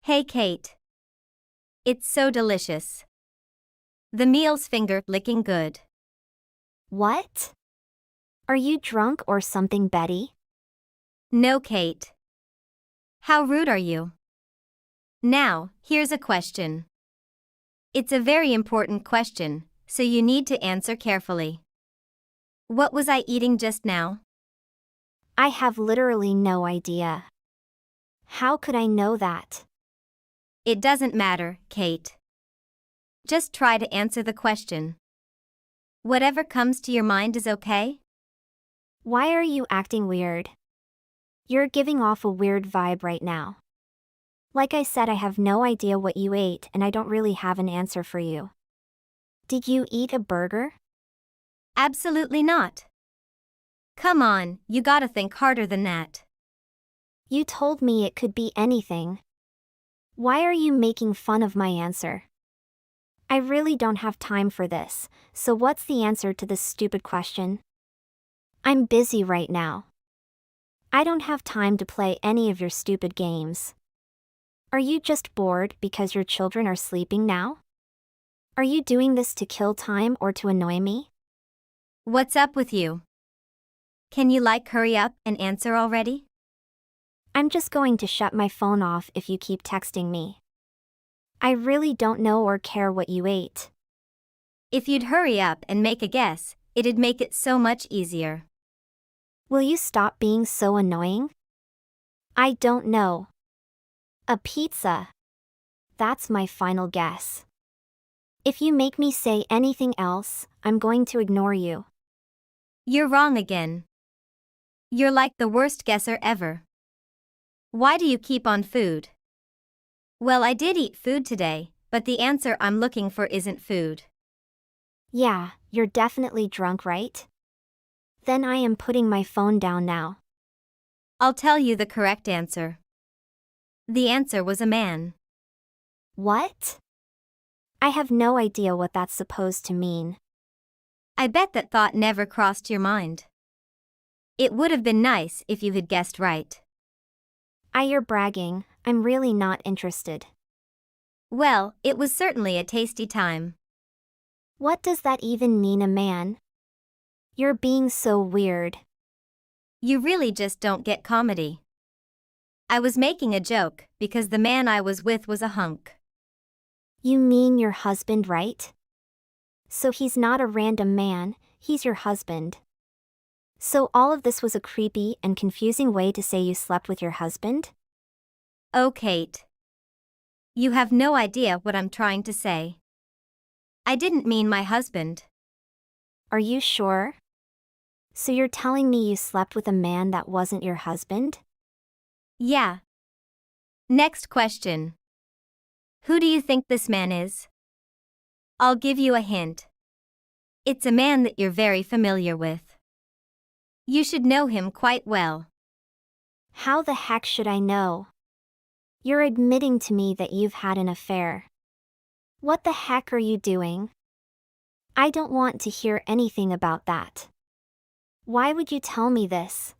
Hey Kate. It's so delicious. The meal's finger licking good. What? Are you drunk or something, Betty? No, Kate. How rude are you? Now, here's a question. It's a very important question, so you need to answer carefully. What was I eating just now? I have literally no idea. How could I know that? It doesn't matter, Kate. Just try to answer the question. Whatever comes to your mind is okay? Why are you acting weird? You're giving off a weird vibe right now. Like I said, I have no idea what you ate and I don't really have an answer for you. Did you eat a burger? Absolutely not. Come on, you gotta think harder than that. You told me it could be anything. Why are you making fun of my answer? I really don't have time for this, so what's the answer to this stupid question? I'm busy right now. I don't have time to play any of your stupid games. Are you just bored because your children are sleeping now? Are you doing this to kill time or to annoy me? What's up with you? Can you hurry up and answer already? I'm just going to shut my phone off if you keep texting me. I really don't know or care what you ate. If you'd hurry up and make a guess, it'd make it so much easier. Will you stop being so annoying? I don't know. A pizza. That's my final guess. If you make me say anything else, I'm going to ignore you. You're wrong again. You're like the worst guesser ever. Why do you keep on food? Well, I did eat food today, but the answer I'm looking for isn't food. Yeah, you're definitely drunk, right? Then I am putting my phone down now. I'll tell you the correct answer. The answer was a man. What? I have no idea what that's supposed to mean. I bet that thought never crossed your mind. It would have been nice if you had guessed right. You're bragging, I'm really not interested. Well, it was certainly a tasty time. What does that even mean, a man? You're being so weird. You really just don't get comedy. I was making a joke because the man I was with was a hunk. You mean your husband, right? So he's not a random man, he's your husband. So all of this was a creepy and confusing way to say you slept with your husband? Oh, Kate. You have no idea what I'm trying to say. I didn't mean my husband. Are you sure? So you're telling me you slept with a man that wasn't your husband? Yeah. Next question. Who do you think this man is? I'll give you a hint. It's a man that you're very familiar with. You should know him quite well. How the heck should I know? You're admitting to me that you've had an affair. What the heck are you doing? I don't want to hear anything about that. Why would you tell me this?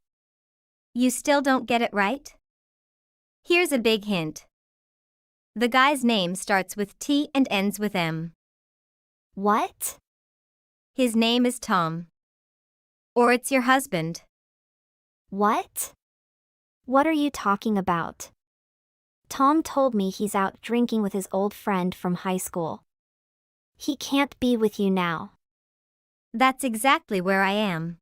You still don't get it right? Here's a big hint. The guy's name starts with T and ends with M. What? His name is Tom. Or it's your husband. What? What are you talking about? Tom told me he's out drinking with his old friend from high school. He can't be with you now. That's exactly where I am.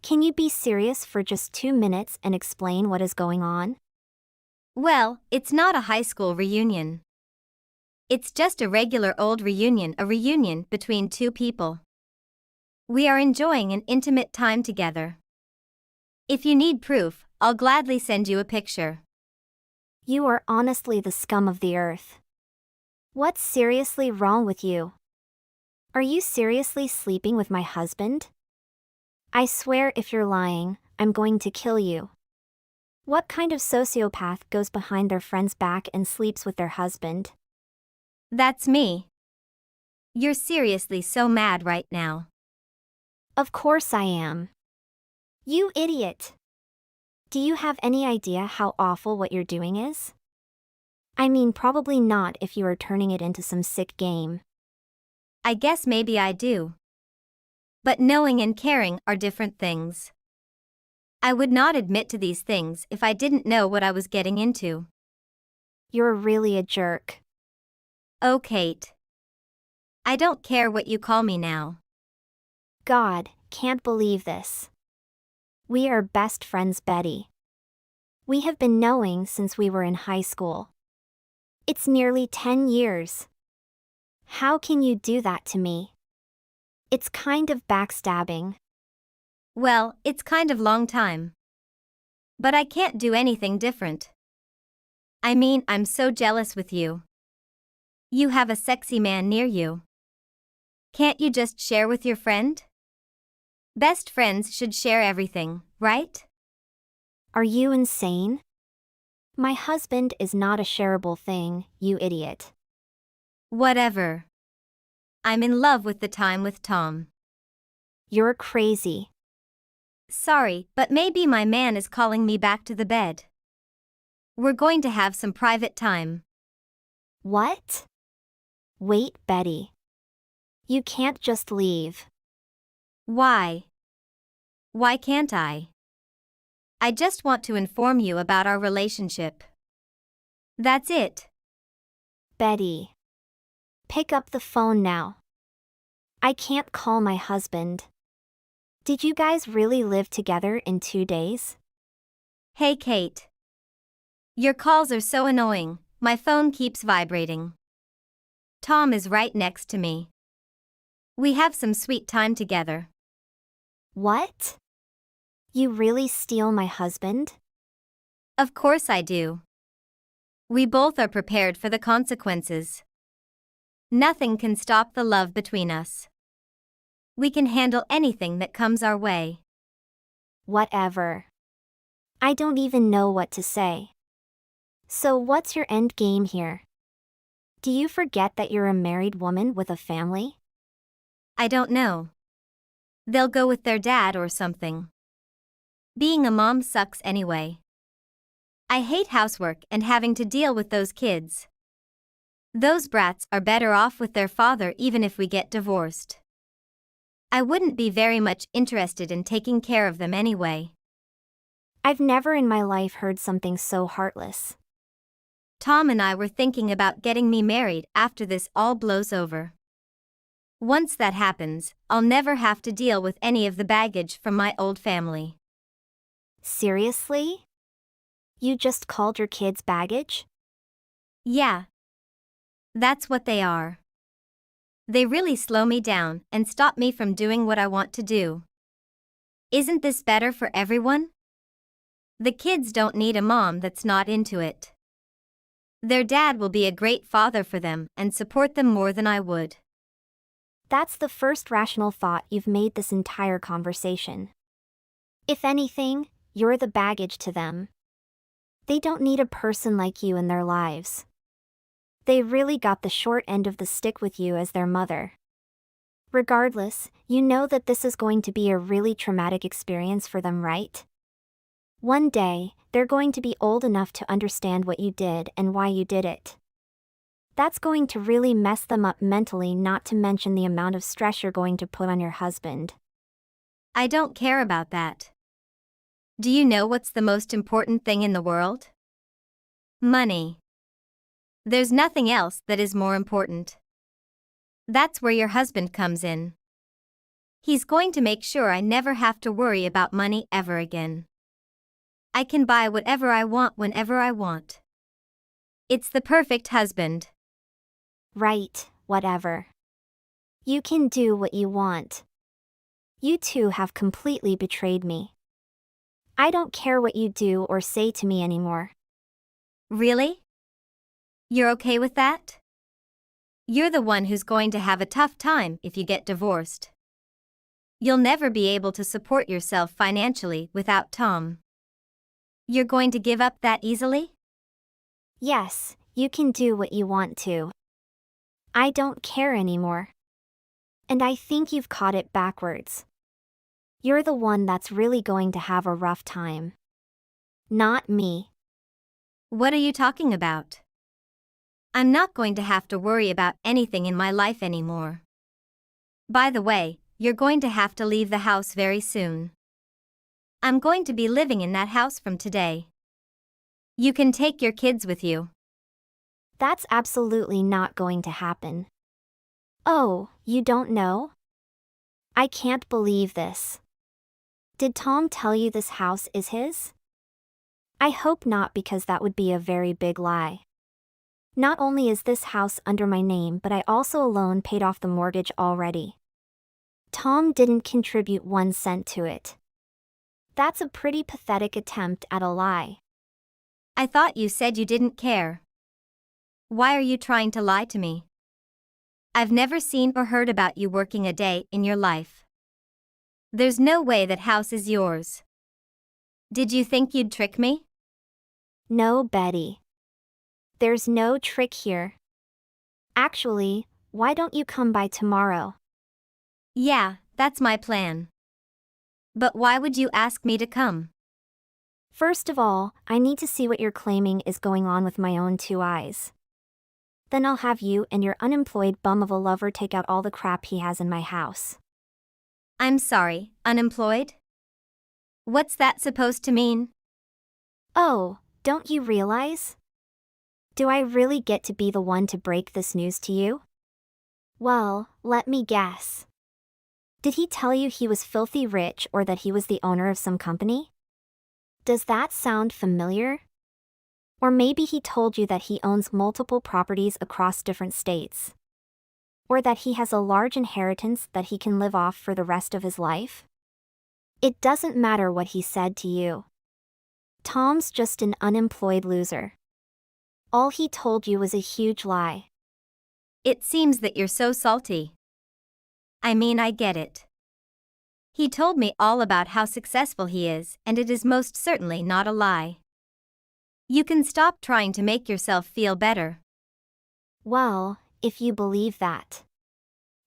Can you be serious for just 2 minutes and explain what is going on? Well, it's not a high school reunion. It's just a regular old reunion, a reunion between two people. We are enjoying an intimate time together. If you need proof, I'll gladly send you a picture. You are honestly the scum of the earth. What's seriously wrong with you? Are you seriously sleeping with my husband? I swear if you're lying, I'm going to kill you. What kind of sociopath goes behind their friend's back and sleeps with their husband? That's me. You're seriously so mad right now. Of course I am. You idiot. Do you have any idea how awful what you're doing is? I mean, probably not if you are turning it into some sick game. I guess maybe I do. But knowing and caring are different things. I would not admit to these things if I didn't know what I was getting into. You're really a jerk. Oh, Kate. I don't care what you call me now. God, can't believe this. We are best friends, Betty. We have been knowing since we were in high school. It's nearly 10 years. How can you do that to me? It's kind of backstabbing. Well, it's kind of long time. But I can't do anything different. I mean, I'm so jealous with you. You have a sexy man near you. Can't you just share with your friend? Best friends should share everything, right? Are you insane? My husband is not a shareable thing, you idiot. Whatever. I'm in love with the time with Tom. You're crazy. Sorry, but maybe my man is calling me back to the bed. We're going to have some private time. What? Wait, Betty. You can't just leave. Why? Why can't I? I just want to inform you about our relationship. That's it. Betty. Pick up the phone now. I can't call my husband. Did you guys really live together in 2 days? Hey, Kate. Your calls are so annoying, my phone keeps vibrating. Tom is right next to me. We have some sweet time together. What? You really steal my husband? Of course I do. We both are prepared for the consequences. Nothing can stop the love between us. We can handle anything that comes our way. Whatever. I don't even know what to say. So what's your end game here? Do you forget that you're a married woman with a family? I don't know. They'll go with their dad or something. Being a mom sucks anyway. I hate housework and having to deal with those kids. Those brats are better off with their father even if we get divorced. I wouldn't be very much interested in taking care of them anyway. I've never in my life heard something so heartless. Tom and I were thinking about getting me married after this all blows over. Once that happens, I'll never have to deal with any of the baggage from my old family. Seriously? You just called your kids baggage? Yeah. That's what they are. They really slow me down and stop me from doing what I want to do. Isn't this better for everyone? The kids don't need a mom that's not into it. Their dad will be a great father for them and support them more than I would. That's the first rational thought you've made this entire conversation. If anything, you're the baggage to them. They don't need a person like you in their lives. They really got the short end of the stick with you as their mother. Regardless, you know that this is going to be a really traumatic experience for them, right? One day, they're going to be old enough to understand what you did and why you did it. That's going to really mess them up mentally, not to mention the amount of stress you're going to put on your husband. I don't care about that. Do you know what's the most important thing in the world? Money. There's nothing else that is more important. That's where your husband comes in. He's going to make sure I never have to worry about money ever again. I can buy whatever I want whenever I want. It's the perfect husband. Right, whatever. You can do what you want. You two have completely betrayed me. I don't care what you do or say to me anymore. Really? You're okay with that? You're the one who's going to have a tough time if you get divorced. You'll never be able to support yourself financially without Tom. You're going to give up that easily? Yes, you can do what you want to. I don't care anymore. And I think you've caught it backwards. You're the one that's really going to have a rough time. Not me. What are you talking about? I'm not going to have to worry about anything in my life anymore. By the way, you're going to have to leave the house very soon. I'm going to be living in that house from today. You can take your kids with you. That's absolutely not going to happen. Oh, you don't know? I can't believe this. Did Tom tell you this house is his? I hope not, because that would be a very big lie. Not only is this house under my name, but I also alone paid off the mortgage already. Tom didn't contribute 1 cent to it. That's a pretty pathetic attempt at a lie. I thought you said you didn't care. Why are you trying to lie to me? I've never seen or heard about you working a day in your life. There's no way that house is yours. Did you think you'd trick me? No, Betty. There's no trick here. Actually, why don't you come by tomorrow? Yeah, that's my plan. But why would you ask me to come? First of all, I need to see what you're claiming is going on with my own 2 eyes. Then I'll have you and your unemployed bum of a lover take out all the crap he has in my house. I'm sorry, unemployed? What's that supposed to mean? Oh, don't you realize? Do I really get to be the one to break this news to you? Well, let me guess. Did he tell you he was filthy rich, or that he was the owner of some company? Does that sound familiar? Or maybe he told you that he owns multiple properties across different states. Or that he has a large inheritance that he can live off for the rest of his life? It doesn't matter what he said to you. Tom's just an unemployed loser. All he told you was a huge lie. It seems that you're so salty. I mean, I get it. He told me all about how successful he is, and it is most certainly not a lie. You can stop trying to make yourself feel better. Well, if you believe that,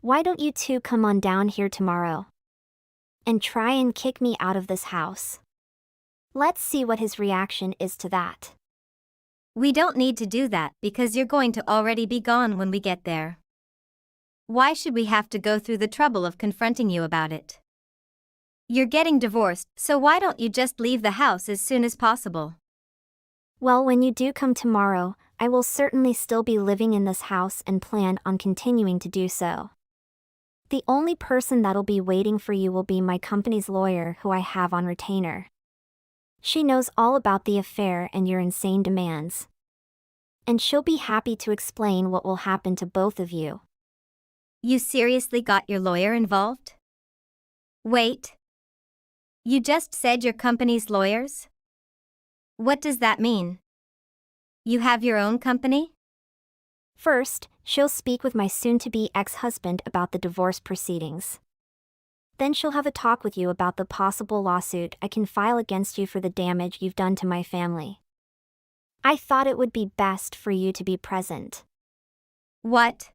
why don't you two come on down here tomorrow and try and kick me out of this house? Let's see what his reaction is to that. We don't need to do that because you're going to already be gone when we get there. Why should we have to go through the trouble of confronting you about it? You're getting divorced, so why don't you just leave the house as soon as possible? Well, when you do come tomorrow, I will certainly still be living in this house and plan on continuing to do so. The only person that'll be waiting for you will be my company's lawyer, who I have on retainer. She knows all about the affair and your insane demands. And she'll be happy to explain what will happen to both of you. You seriously got your lawyer involved? Wait. You just said your company's lawyers? What does that mean? You have your own company? First, she'll speak with my soon-to-be ex-husband about the divorce proceedings. Then she'll have a talk with you about the possible lawsuit I can file against you for the damage you've done to my family. I thought it would be best for you to be present. What?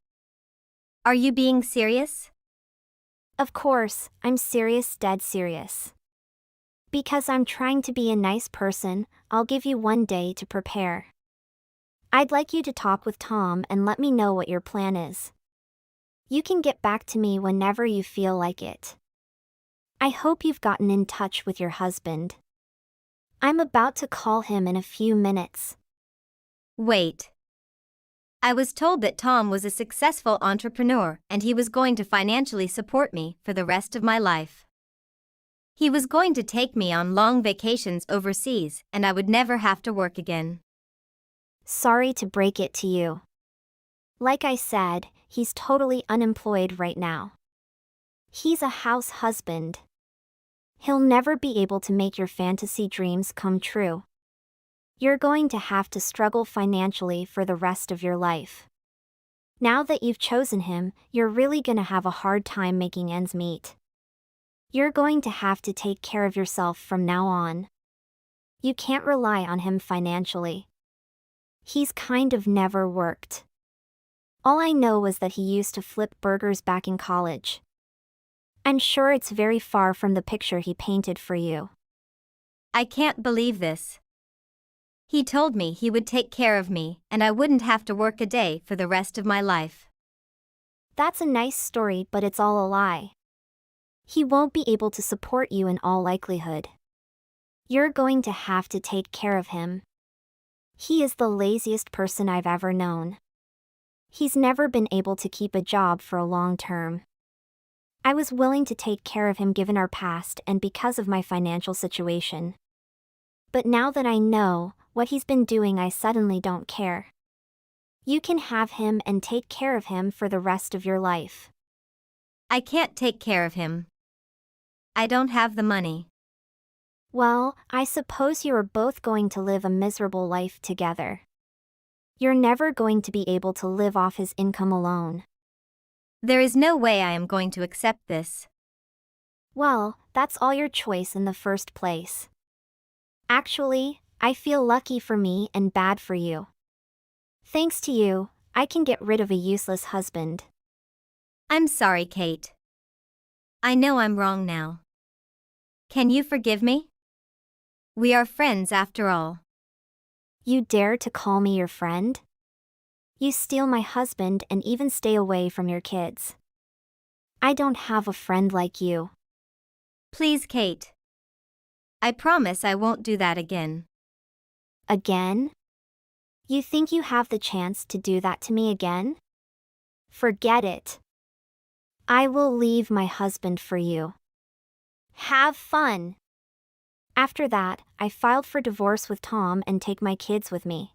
Are you being serious? Of course, I'm serious, dead serious. Because I'm trying to be a nice person, I'll give you 1 day to prepare. I'd like you to talk with Tom and let me know what your plan is. You can get back to me whenever you feel like it. I hope you've gotten in touch with your husband. I'm about to call him in a few minutes. Wait. I was told that Tom was a successful entrepreneur and he was going to financially support me for the rest of my life. He was going to take me on long vacations overseas and I would never have to work again. Sorry to break it to you. Like I said, he's totally unemployed right now. He's a house husband. He'll never be able to make your fantasy dreams come true. You're going to have to struggle financially for the rest of your life. Now that you've chosen him, you're really gonna have a hard time making ends meet. You're going to have to take care of yourself from now on. You can't rely on him financially. He's kind of never worked. All I know was that he used to flip burgers back in college. I'm sure it's very far from the picture he painted for you. I can't believe this. He told me he would take care of me and I wouldn't have to work a day for the rest of my life. That's a nice story, but it's all a lie. He won't be able to support you in all likelihood. You're going to have to take care of him. He is the laziest person I've ever known. He's never been able to keep a job for a long term. I was willing to take care of him given our past and because of my financial situation. But now that I know what he's been doing, I suddenly don't care. You can have him and take care of him for the rest of your life. I can't take care of him. I don't have the money. Well, I suppose you are both going to live a miserable life together. You're never going to be able to live off his income alone. There is no way I am going to accept this. Well, that's all your choice in the first place. Actually, I feel lucky for me and bad for you. Thanks to you, I can get rid of a useless husband. I'm sorry, Kate. I know I'm wrong now. Can you forgive me? We are friends after all. You dare to call me your friend? You steal my husband and even stay away from your kids. I don't have a friend like you. Please, Kate. I promise I won't do that again. Again? You think you have the chance to do that to me again? Forget it. I will leave my husband for you. Have fun. After that, I filed for divorce with Tom and take my kids with me.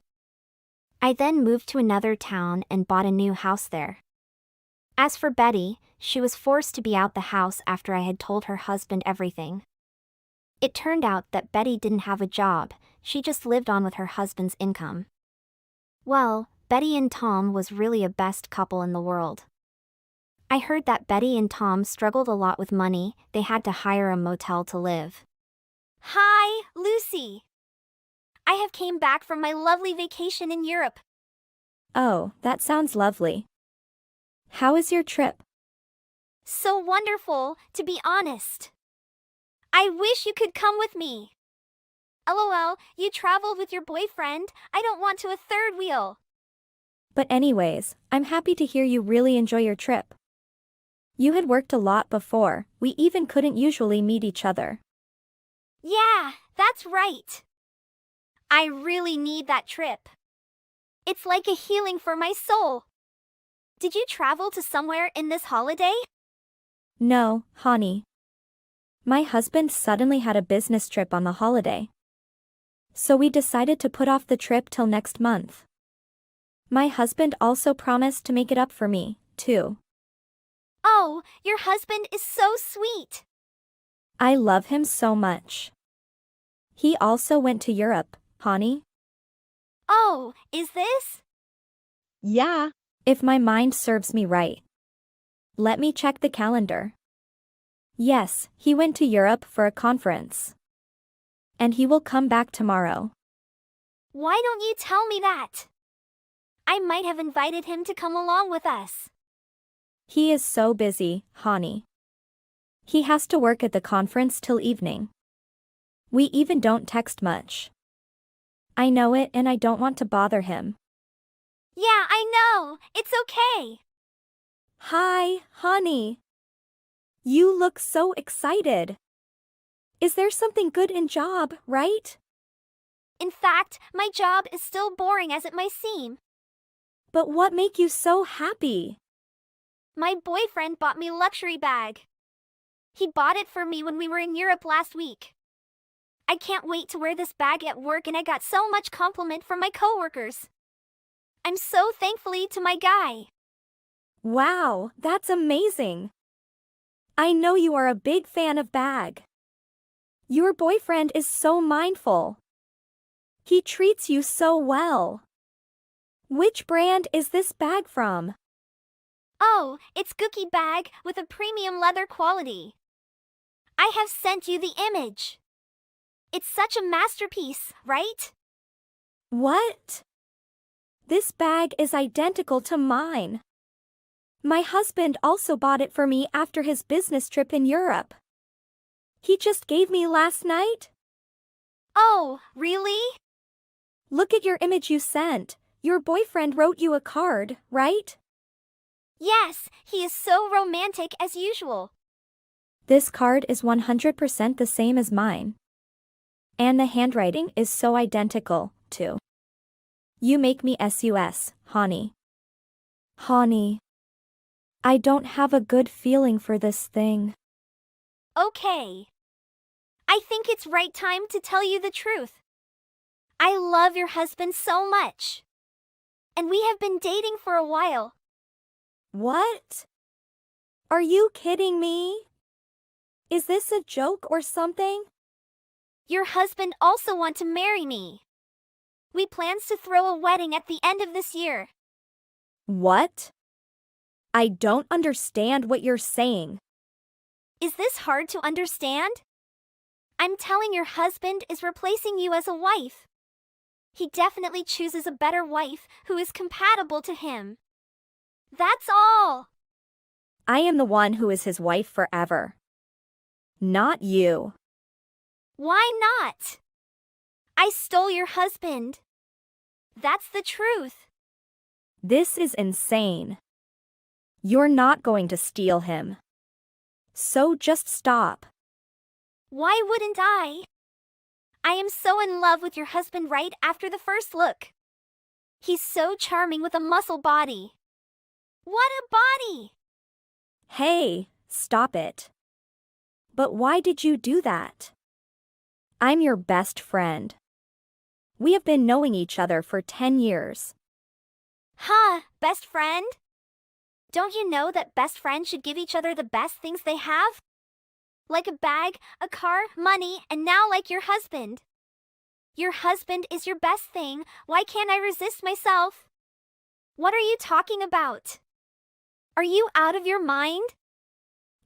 I then moved to another town and bought a new house there. As for Betty, she was forced to be out the house after I had told her husband everything. It turned out that Betty didn't have a job, she just lived on with her husband's income. Well, Betty and Tom was really a best couple in the world. I heard that Betty and Tom struggled a lot with money, they had to hire a motel to live. Hi, Lucy! I have came back from my lovely vacation in Europe. Oh, that sounds lovely. How is your trip? So wonderful, to be honest. I wish you could come with me. LOL, you traveled with your boyfriend, I don't want to a third wheel. But anyways, I'm happy to hear you really enjoy your trip. You had worked a lot before, we even couldn't usually meet each other. Yeah, that's right. I really need that trip. It's like a healing for my soul. Did you travel to somewhere in this holiday? No, honey. My husband suddenly had a business trip on the holiday. So we decided to put off the trip till next month. My husband also promised to make it up for me, too. Oh, your husband is so sweet. I love him so much. He also went to Europe, honey. Oh, is this? Yeah, if my mind serves me right. Let me check the calendar. Yes, he went to Europe for a conference. And he will come back tomorrow. Why don't you tell me that? I might have invited him to come along with us. He is so busy, honey. He has to work at the conference till evening. We even don't text much. I know it and I don't want to bother him. Yeah, I know. It's okay. Hi, honey. You look so excited. Is there something good in job, right? In fact, my job is still boring as it might seem. But what make you so happy? My boyfriend bought me a luxury bag. He bought it for me when we were in Europe last week. I can't wait to wear this bag at work and I got so much compliment from my coworkers. I'm so thankfully to my guy. Wow, that's amazing. I know you are a big fan of bag. Your boyfriend is so mindful. He treats you so well. Which brand is this bag from? Oh, it's Gookie bag with a premium leather quality. I have sent you the image. It's such a masterpiece, right? What? This bag is identical to mine. My husband also bought it for me after his business trip in Europe. He just gave me last night. Oh, really? Look at your image you sent. Your boyfriend wrote you a card, right? Yes, he is so romantic as usual. This card is 100% the same as mine. And the handwriting is so identical, too. You make me sus, honey. Honey. I don't have a good feeling for this thing. Okay. I think it's right time to tell you the truth. I love your husband so much. And we have been dating for a while. What? Are you kidding me? Is this a joke or something? Your husband also wants to marry me. We plans to throw a wedding at the end of this year. What? I don't understand what you're saying. Is this hard to understand? I'm telling your husband is replacing you as a wife. He definitely chooses a better wife who is compatible to him. That's all. I am the one who is his wife forever. Not you. Why not? I stole your husband. That's the truth. This is insane. You're not going to steal him. So just stop. Why wouldn't I? I am so in love with your husband right after the first look. He's so charming with a muscle body. What a body! Hey, stop it. But why did you do that? I'm your best friend. We have been knowing each other for 10 years. Huh, best friend? Don't you know that best friends should give each other the best things they have? Like a bag, a car, money, and now like your husband. Your husband is your best thing. Why can't I resist myself? What are you talking about? Are you out of your mind?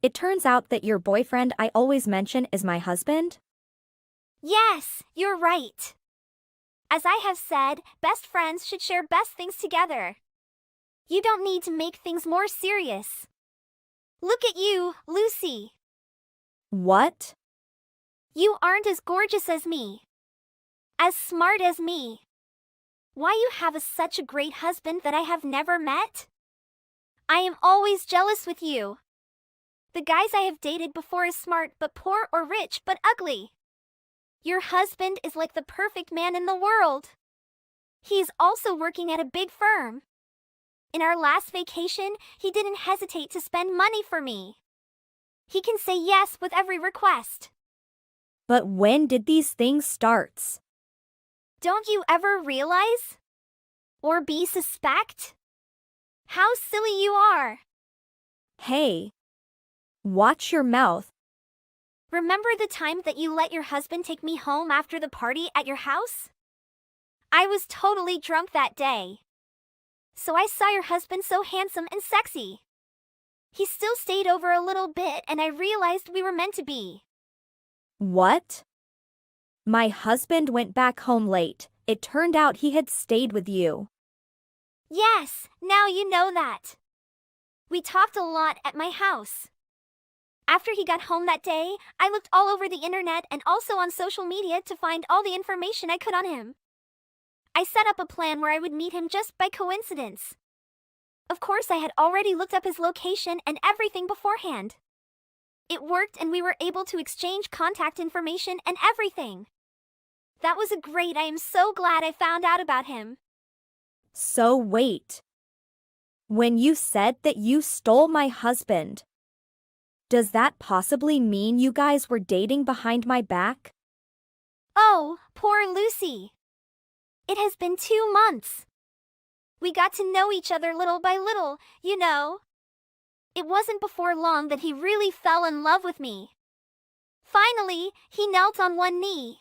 It turns out that your boyfriend I always mention is my husband? Yes, you're right. As I have said, best friends should share best things together. You don't need to make things more serious. Look at you, Lucy. What? You aren't as gorgeous as me. As smart as me. Why you have such a great husband that I have never met? I am always jealous with you. The guys I have dated before is smart but poor or rich but ugly. Your husband is like the perfect man in the world. He is also working at a big firm. In our last vacation, he didn't hesitate to spend money for me. He can say yes with every request. But when did these things start? Don't you ever realize? Or be suspect? How silly you are. Hey. Watch your mouth. Remember the time that you let your husband take me home after the party at your house? I was totally drunk that day. So I saw your husband so handsome and sexy. He still stayed over a little bit and I realized we were meant to be. What? My husband went back home late. It turned out he had stayed with you. Yes, now you know that. We talked a lot at my house. After he got home that day, I looked all over the internet and also on social media to find all the information I could on him. I set up a plan where I would meet him just by coincidence. Of course, I had already looked up his location and everything beforehand. It worked and we were able to exchange contact information and everything. That was great. I am so glad I found out about him. So wait. When you said that you stole my husband, does that possibly mean you guys were dating behind my back? Oh, poor Lucy. It has been 2 months. We got to know each other little by little, you know. It wasn't before long that he really fell in love with me. Finally, he knelt on one knee.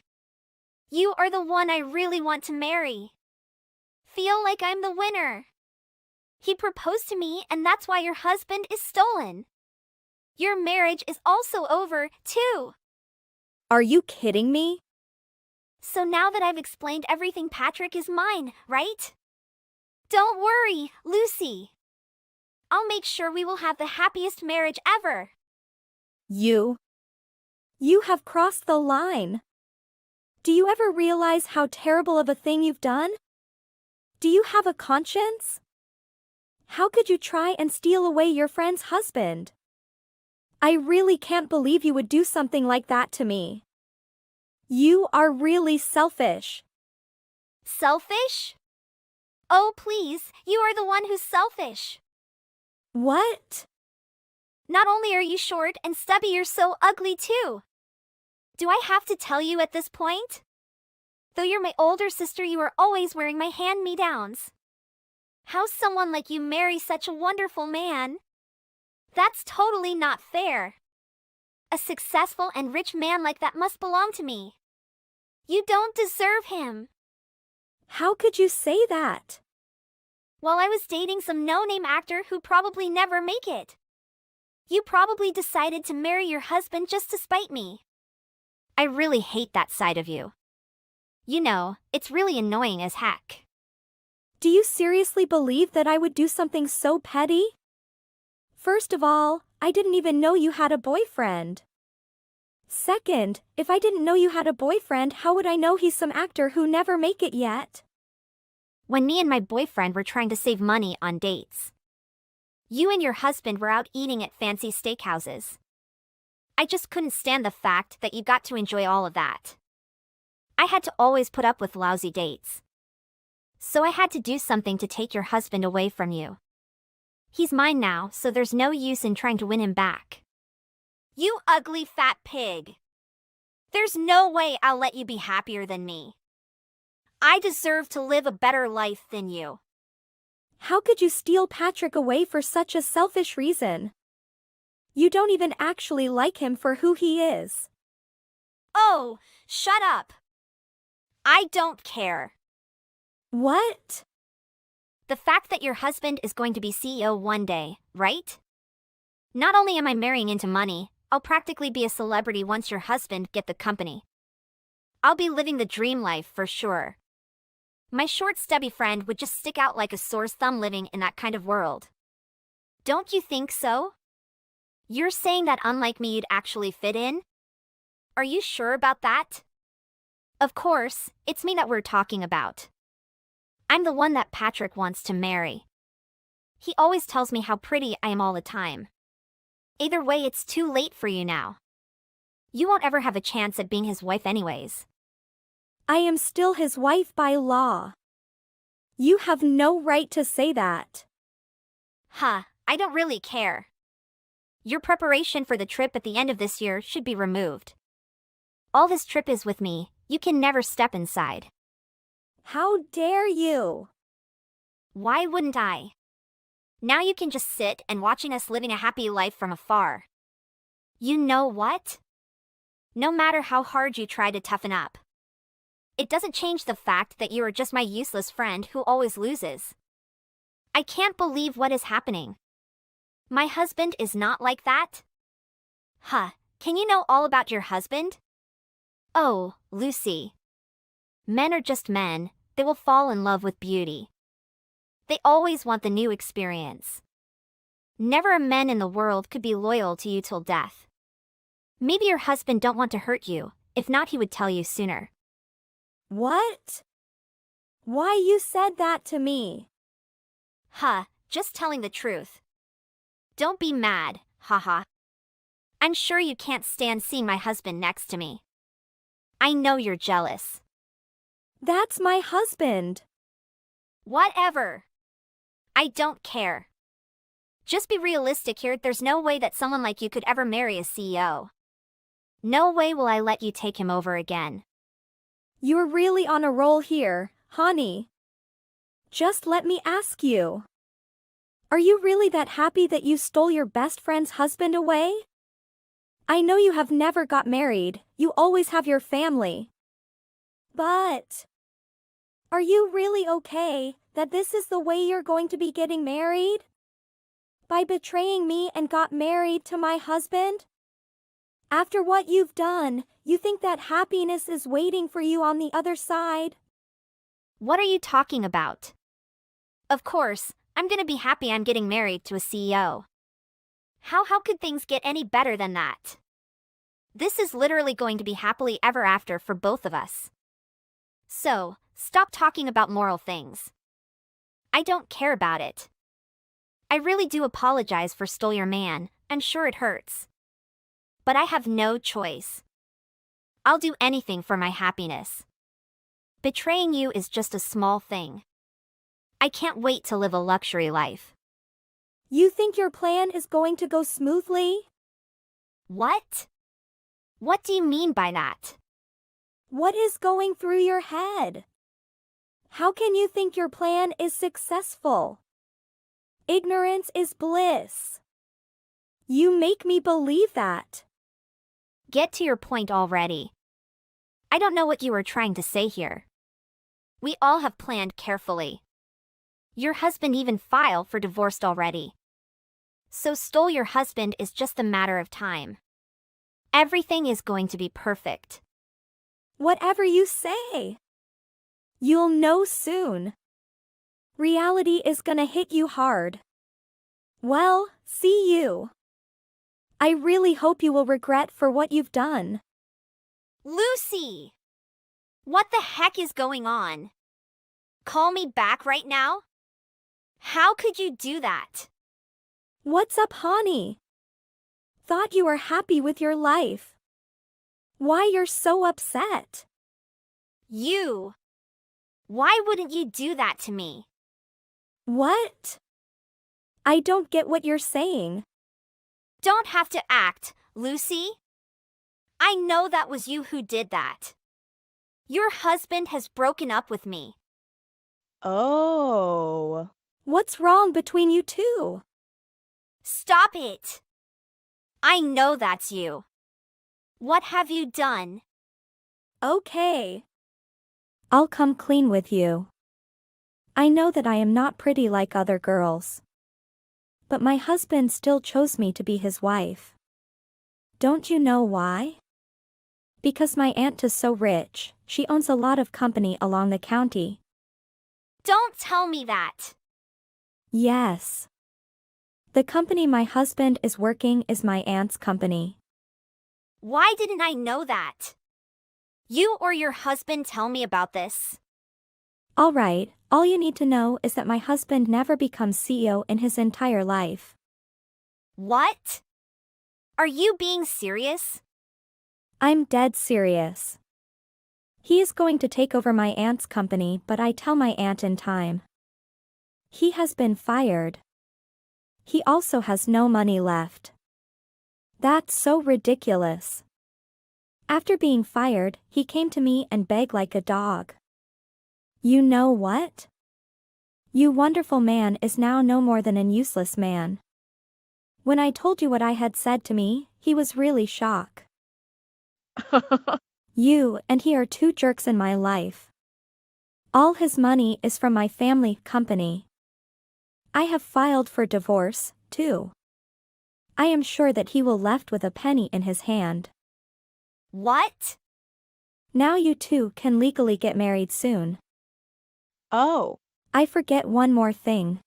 You are the one I really want to marry. Feel like I'm the winner. He proposed to me and that's why your husband is stolen. Your marriage is also over, too. Are you kidding me? So now that I've explained everything, Patrick is mine, right? Don't worry, Lucy. I'll make sure we will have the happiest marriage ever. You have crossed the line. Do you ever realize how terrible of a thing you've done? Do you have a conscience? How could you try and steal away your friend's husband? I really can't believe you would do something like that to me. You are really selfish. Selfish? Oh, please, you are the one who's selfish. What? Not only are you short and stubby, you're so ugly too. Do I have to tell you at this point? Though you're my older sister, you are always wearing my hand-me-downs. How's someone like you marry such a wonderful man? That's totally not fair. A successful and rich man like that must belong to me. You don't deserve him. How could you say that? While I was dating some no-name actor who probably never make it. You probably decided to marry your husband just to spite me. I really hate that side of you. You know, it's really annoying as heck. Do you seriously believe that I would do something so petty? First of all, I didn't even know you had a boyfriend. Second, if I didn't know you had a boyfriend, how would I know he's some actor who never make it yet? When me and my boyfriend were trying to save money on dates, you and your husband were out eating at fancy steakhouses. I just couldn't stand the fact that you got to enjoy all of that. I had to always put up with lousy dates. So I had to do something to take your husband away from you. He's mine now, so there's no use in trying to win him back. You ugly fat pig. There's no way I'll let you be happier than me. I deserve to live a better life than you. How could you steal Patrick away for such a selfish reason? You don't even actually like him for who he is. Oh, shut up. I don't care. What? The fact that your husband is going to be CEO one day, right? Not only am I marrying into money, I'll practically be a celebrity once your husband get the company. I'll be living the dream life for sure. My short stubby friend would just stick out like a sore thumb living in that kind of world. Don't you think so? You're saying that unlike me you'd actually fit in? Are you sure about that? Of course, it's me that we're talking about. I'm the one that Patrick wants to marry. He always tells me how pretty I am all the time. Either way, it's too late for you now. You won't ever have a chance at being his wife anyways. I am still his wife by law. You have no right to say that. Huh, I don't really care. Your preparation for the trip at the end of this year should be removed. All this trip is with me, you can never step inside. How dare you? Why wouldn't I? Now you can just sit and watching us living a happy life from afar. You know what? No matter how hard you try to toughen up, it doesn't change the fact that you are just my useless friend who always loses. I can't believe what is happening. My husband is not like that? Huh, can you know all about your husband? Oh, Lucy. Men are just men, they will fall in love with beauty. They always want the new experience. Never a man in the world could be loyal to you till death. Maybe your husband don't want to hurt you, if not he would tell you sooner. What? Why you said that to me? Huh, just telling the truth. Don't be mad, haha. I'm sure you can't stand seeing my husband next to me. I know you're jealous. That's my husband. Whatever. I don't care. Just be realistic here, there's no way that someone like you could ever marry a CEO. No way will I let you take him over again. You're really on a roll here, honey. Just let me ask you. Are you really that happy that you stole your best friend's husband away? I know you have never got married, you always have your family. But are you really okay that this is the way you're going to be getting married? By betraying me and got married to my husband? After what you've done, you think that happiness is waiting for you on the other side? What are you talking about? Of course, I'm gonna be happy I'm getting married to a CEO. How could things get any better than that? This is literally going to be happily ever after for both of us. So, stop talking about moral things. I don't care about it. I really do apologize for stole your man, and sure it hurts. But I have no choice. I'll do anything for my happiness. Betraying you is just a small thing. I can't wait to live a luxury life. You think your plan is going to go smoothly? What? What do you mean by that? What is going through your head? How can you think your plan is successful? Ignorance is bliss. You make me believe that. Get to your point already. I don't know what you were trying to say here. We all have planned carefully. Your husband even filed for divorce already. So stole your husband is just a matter of time. Everything is going to be perfect. Whatever you say. You'll know soon. Reality is gonna hit you hard. Well, see you. I really hope you will regret for what you've done. Lucy! What the heck is going on? Call me back right now? How could you do that? What's up, honey? Thought you were happy with your life. Why you're so upset? You! Why wouldn't you do that to me? What? I don't get what you're saying. Don't have to act, Lucy. I know that was you who did that. Your husband has broken up with me. Oh. What's wrong between you two? Stop it! I know that's you. What have you done? Okay. I'll come clean with you. I know that I am not pretty like other girls. But my husband still chose me to be his wife. Don't you know why? Because my aunt is so rich, she owns a lot of company along the county. Don't tell me that. Yes. The company my husband is working is my aunt's company. Why didn't I know that? You or your husband tell me about this. Alright, all you need to know is that my husband never becomes CEO in his entire life. What? Are you being serious? I'm dead serious. He is going to take over my aunt's company, but I tell my aunt in time. He has been fired. He also has no money left. That's so ridiculous. After being fired, he came to me and begged like a dog. You know what? You wonderful man is now no more than an useless man. When I told you what I had said to me, he was really shocked. You and he are two jerks in my life. All his money is from my family company. I have filed for divorce, too. I am sure that he will left with a penny in his hand. What? Now you two can legally get married soon. Oh. I forget one more thing.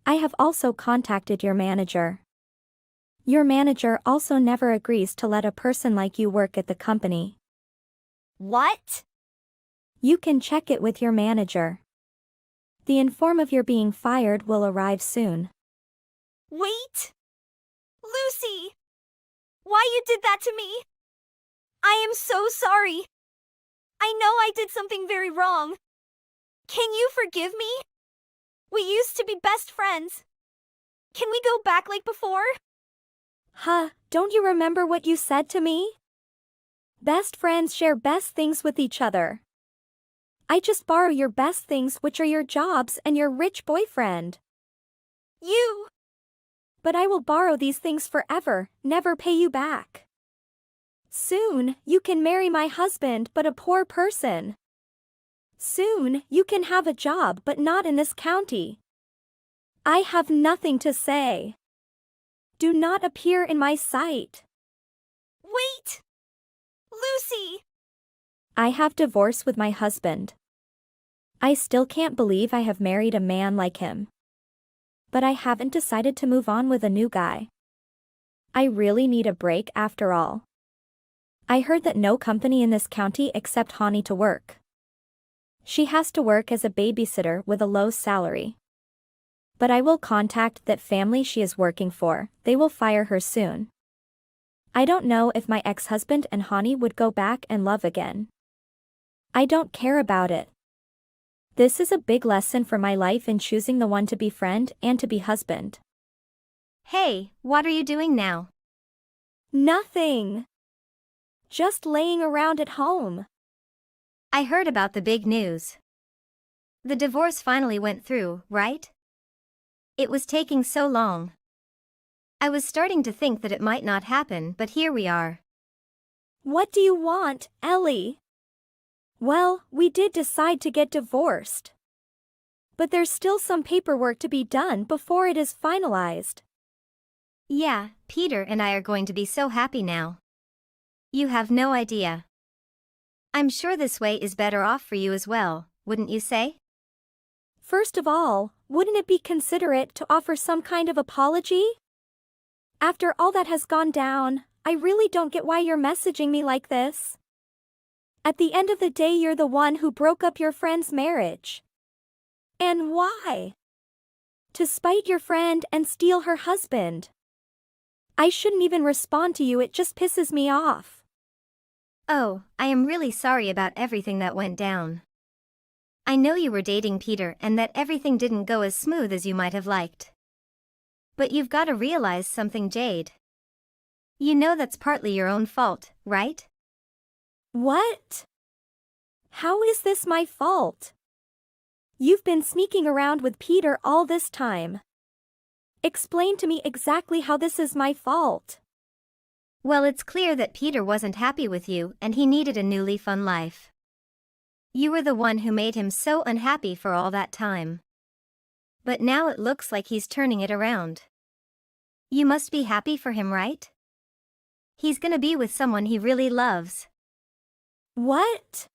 I have also contacted your manager. Your manager also never agrees to let a person like you work at the company. What? You can check it with your manager. The inform of your being fired will arrive soon. Wait! Lucy! Why you did that to me? I am so sorry. I know I did something very wrong. Can you forgive me? We used to be best friends. Can we go back like before? Huh, don't you remember what you said to me? Best friends share best things with each other. I just borrow your best things, which are your jobs and your rich boyfriend. You! But I will borrow these things forever, never pay you back. Soon, you can marry my husband but a poor person. Soon, you can have a job but not in this county. I have nothing to say. Do not appear in my sight. Wait! Lucy! I have divorced with my husband. I still can't believe I have married a man like him. But I haven't decided to move on with a new guy. I really need a break after all. I heard that no company in this county accept Hani to work. She has to work as a babysitter with a low salary. But I will contact that family she is working for, they will fire her soon. I don't know if my ex-husband and Hani would go back and love again. I don't care about it. This is a big lesson for my life in choosing the one to be friend and to be husband. Hey, what are you doing now? Nothing. Just laying around at home. I heard about the big news. The divorce finally went through, right? It was taking so long. I was starting to think that it might not happen, but here we are. What do you want, Ellie? Well, we did decide to get divorced. But there's still some paperwork to be done before it is finalized. Yeah, Peter and I are going to be so happy now. You have no idea. I'm sure this way is better off for you as well, wouldn't you say? First of all, wouldn't it be considerate to offer some kind of apology? After all that has gone down, I really don't get why you're messaging me like this. At the end of the day, you're the one who broke up your friend's marriage. And why? To spite your friend and steal her husband. I shouldn't even respond to you, it just pisses me off. Oh, I am really sorry about everything that went down. I know you were dating Peter and that everything didn't go as smooth as you might have liked. But you've got to realize something, Jade. You know that's partly your own fault, right? What? How is this my fault? You've been sneaking around with Peter all this time. Explain to me exactly how this is my fault. Well, it's clear that Peter wasn't happy with you and he needed a new leaf on life. You were the one who made him so unhappy for all that time. But now it looks like he's turning it around. You must be happy for him, right? He's gonna be with someone he really loves. What?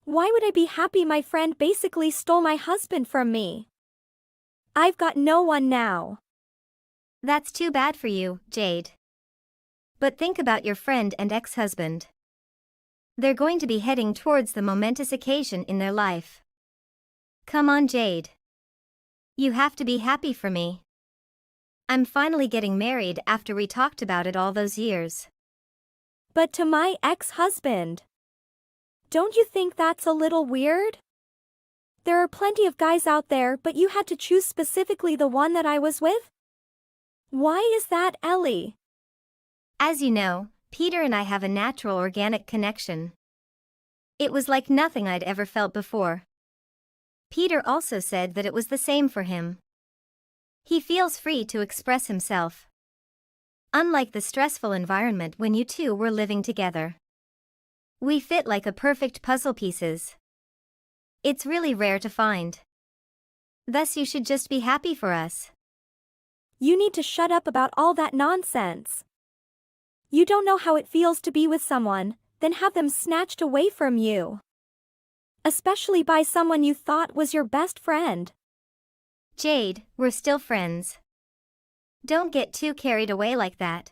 Why would I be happy? My friend basically stole my husband from me. I've got no one now. That's too bad for you, Jade. But think about your friend and ex-husband. They're going to be heading towards the momentous occasion in their life. Come on, Jade. You have to be happy for me. I'm finally getting married after we talked about it all those years. But to my ex-husband. Don't you think that's a little weird? There are plenty of guys out there, but you had to choose specifically the one that I was with? Why is that, Ellie? As you know, Peter and I have a natural organic connection. It was like nothing I'd ever felt before. Peter also said that it was the same for him. He feels free to express himself. Unlike the stressful environment when you two were living together. We fit like a perfect puzzle pieces. It's really rare to find. Thus you should just be happy for us. You need to shut up about all that nonsense. You don't know how it feels to be with someone, then have them snatched away from you. Especially by someone you thought was your best friend. Jade, we're still friends. Don't get too carried away like that.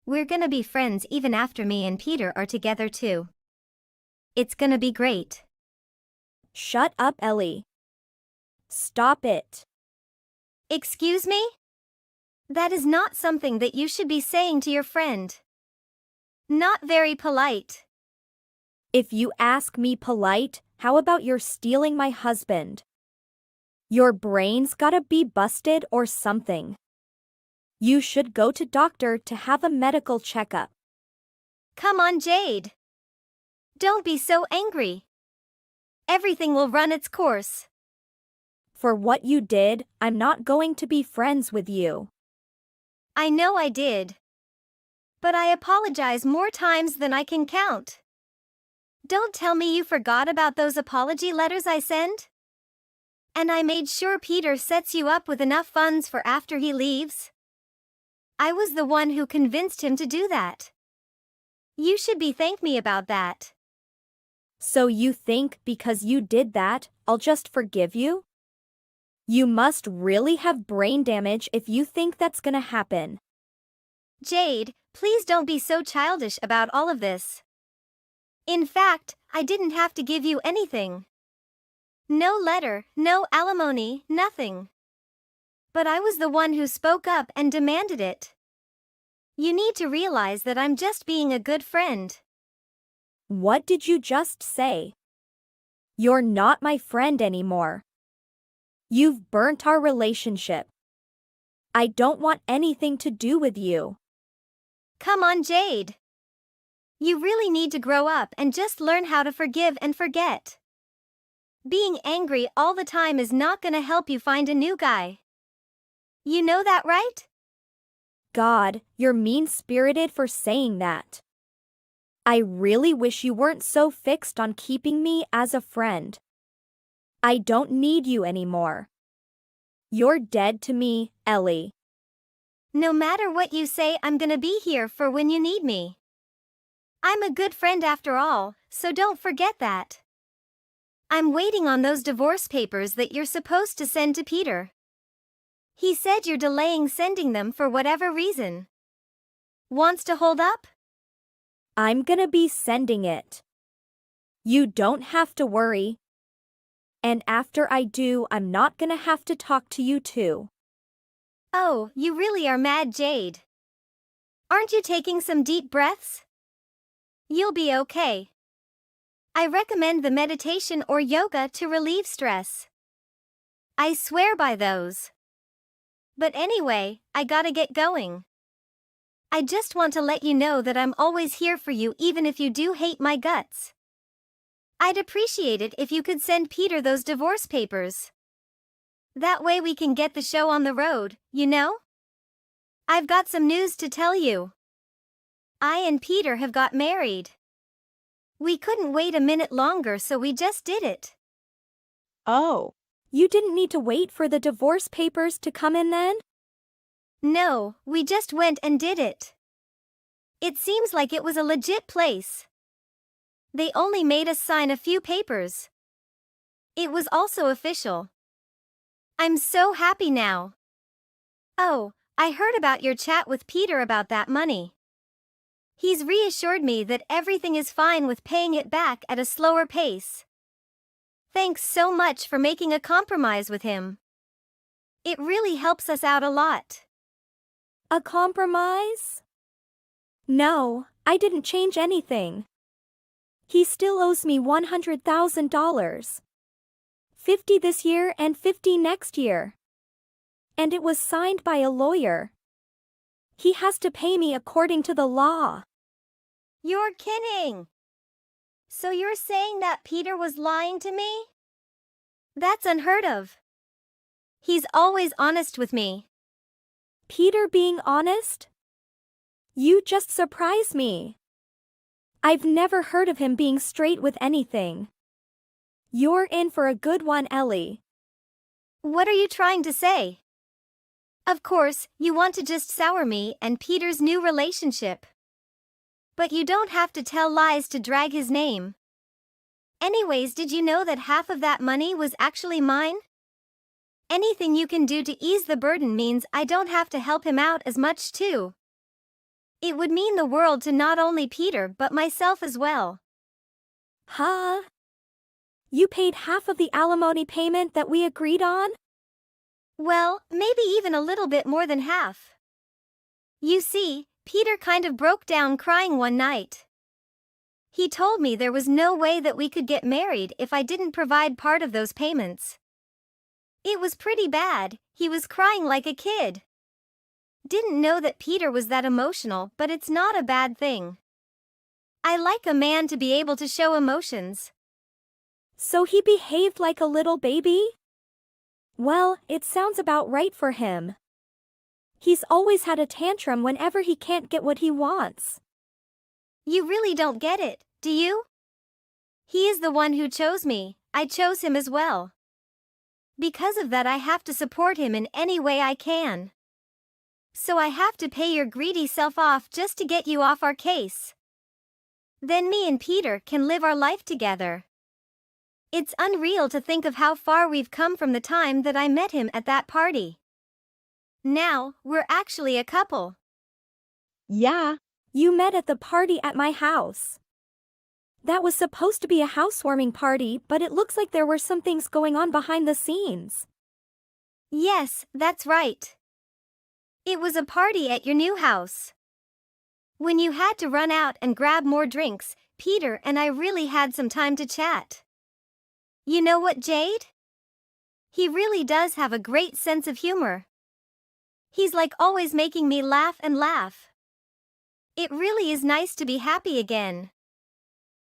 We're gonna be friends even after me and Peter are together too. It's gonna be great. Shut up, Ellie. Stop it. Excuse me? That is not something that you should be saying to your friend. Not very polite. If you ask me polite, how about you're stealing my husband? Your brain's gotta be busted or something. You should go to doctor to have a medical checkup. Come on, Jade. Don't be so angry. Everything will run its course. For what you did, I'm not going to be friends with you. I know I did. But I apologize more times than I can count. Don't tell me you forgot about those apology letters I sent? And I made sure Peter sets you up with enough funds for after he leaves. I was the one who convinced him to do that. You should be thank me about that. So you think because you did that, I'll just forgive you? You must really have brain damage if you think that's gonna happen. Jade, please don't be so childish about all of this. In fact, I didn't have to give you anything. No letter, no alimony, nothing. But I was the one who spoke up and demanded it. You need to realize that I'm just being a good friend. What did you just say? You're not my friend anymore. You've burnt our relationship. I don't want anything to do with you. Come on, Jade. You really need to grow up and just learn how to forgive and forget. Being angry all the time is not gonna help you find a new guy. You know that, right? God, you're mean-spirited for saying that. I really wish you weren't so fixed on keeping me as a friend. I don't need you anymore. You're dead to me, Ellie. No matter what you say, I'm gonna be here for when you need me. I'm a good friend after all, so don't forget that. I'm waiting on those divorce papers that you're supposed to send to Peter. He said you're delaying sending them for whatever reason. Wants to hold up? I'm gonna be sending it. You don't have to worry. And after I do, I'm not gonna have to talk to you too. Oh, you really are mad, Jade. Aren't you taking some deep breaths? You'll be okay. I recommend the meditation or yoga to relieve stress. I swear by those. But anyway, I gotta get going. I just want to let you know that I'm always here for you even if you do hate my guts. I'd appreciate it if you could send Peter those divorce papers. That way we can get the show on the road, you know? I've got some news to tell you. I and Peter have got married. We couldn't wait a minute longer, so we just did it. Oh. You didn't need to wait for the divorce papers to come in then? No, we just went and did it. It seems like it was a legit place. They only made us sign a few papers. It was also official. I'm so happy now. Oh, I heard about your chat with Peter about that money. He's reassured me that everything is fine with paying it back at a slower pace. Thanks so much for making a compromise with him. It really helps us out a lot. A compromise? No, I didn't change anything. He still owes me $100,000. 50 this year and 50 next year. And it was signed by a lawyer. He has to pay me according to the law. You're kidding! So you're saying that Peter was lying to me? That's unheard of. He's always honest with me. Peter being honest? You just surprise me. I've never heard of him being straight with anything. You're in for a good one, Ellie. What are you trying to say? Of course, you want to just sour me and Peter's new relationship. But you don't have to tell lies to drag his name. Anyways, did you know that half of that money was actually mine? Anything you can do to ease the burden means I don't have to help him out as much too. It would mean the world to not only Peter but myself as well. Huh? You paid half of the alimony payment that we agreed on? Well, maybe even a little bit more than half. You see, Peter kind of broke down crying one night. He told me there was no way that we could get married if I didn't provide part of those payments. It was pretty bad, he was crying like a kid. Didn't know that Peter was that emotional, but it's not a bad thing. I like a man to be able to show emotions. So he behaved like a little baby? Well, it sounds about right for him. He's always had a tantrum whenever he can't get what he wants. You really don't get it, do you? He is the one who chose me, I chose him as well. Because of that, I have to support him in any way I can. So I have to pay your greedy self off just to get you off our case. Then me and Peter can live our life together. It's unreal to think of how far we've come from the time that I met him at that party. Now, we're actually a couple. Yeah. You met at the party at my house. That was supposed to be a housewarming party, but it looks like there were some things going on behind the scenes. Yes, that's right. It was a party at your new house. When you had to run out and grab more drinks, Peter and I really had some time to chat. You know what, Jade? He really does have a great sense of humor. He's like always making me laugh and laugh. It really is nice to be happy again.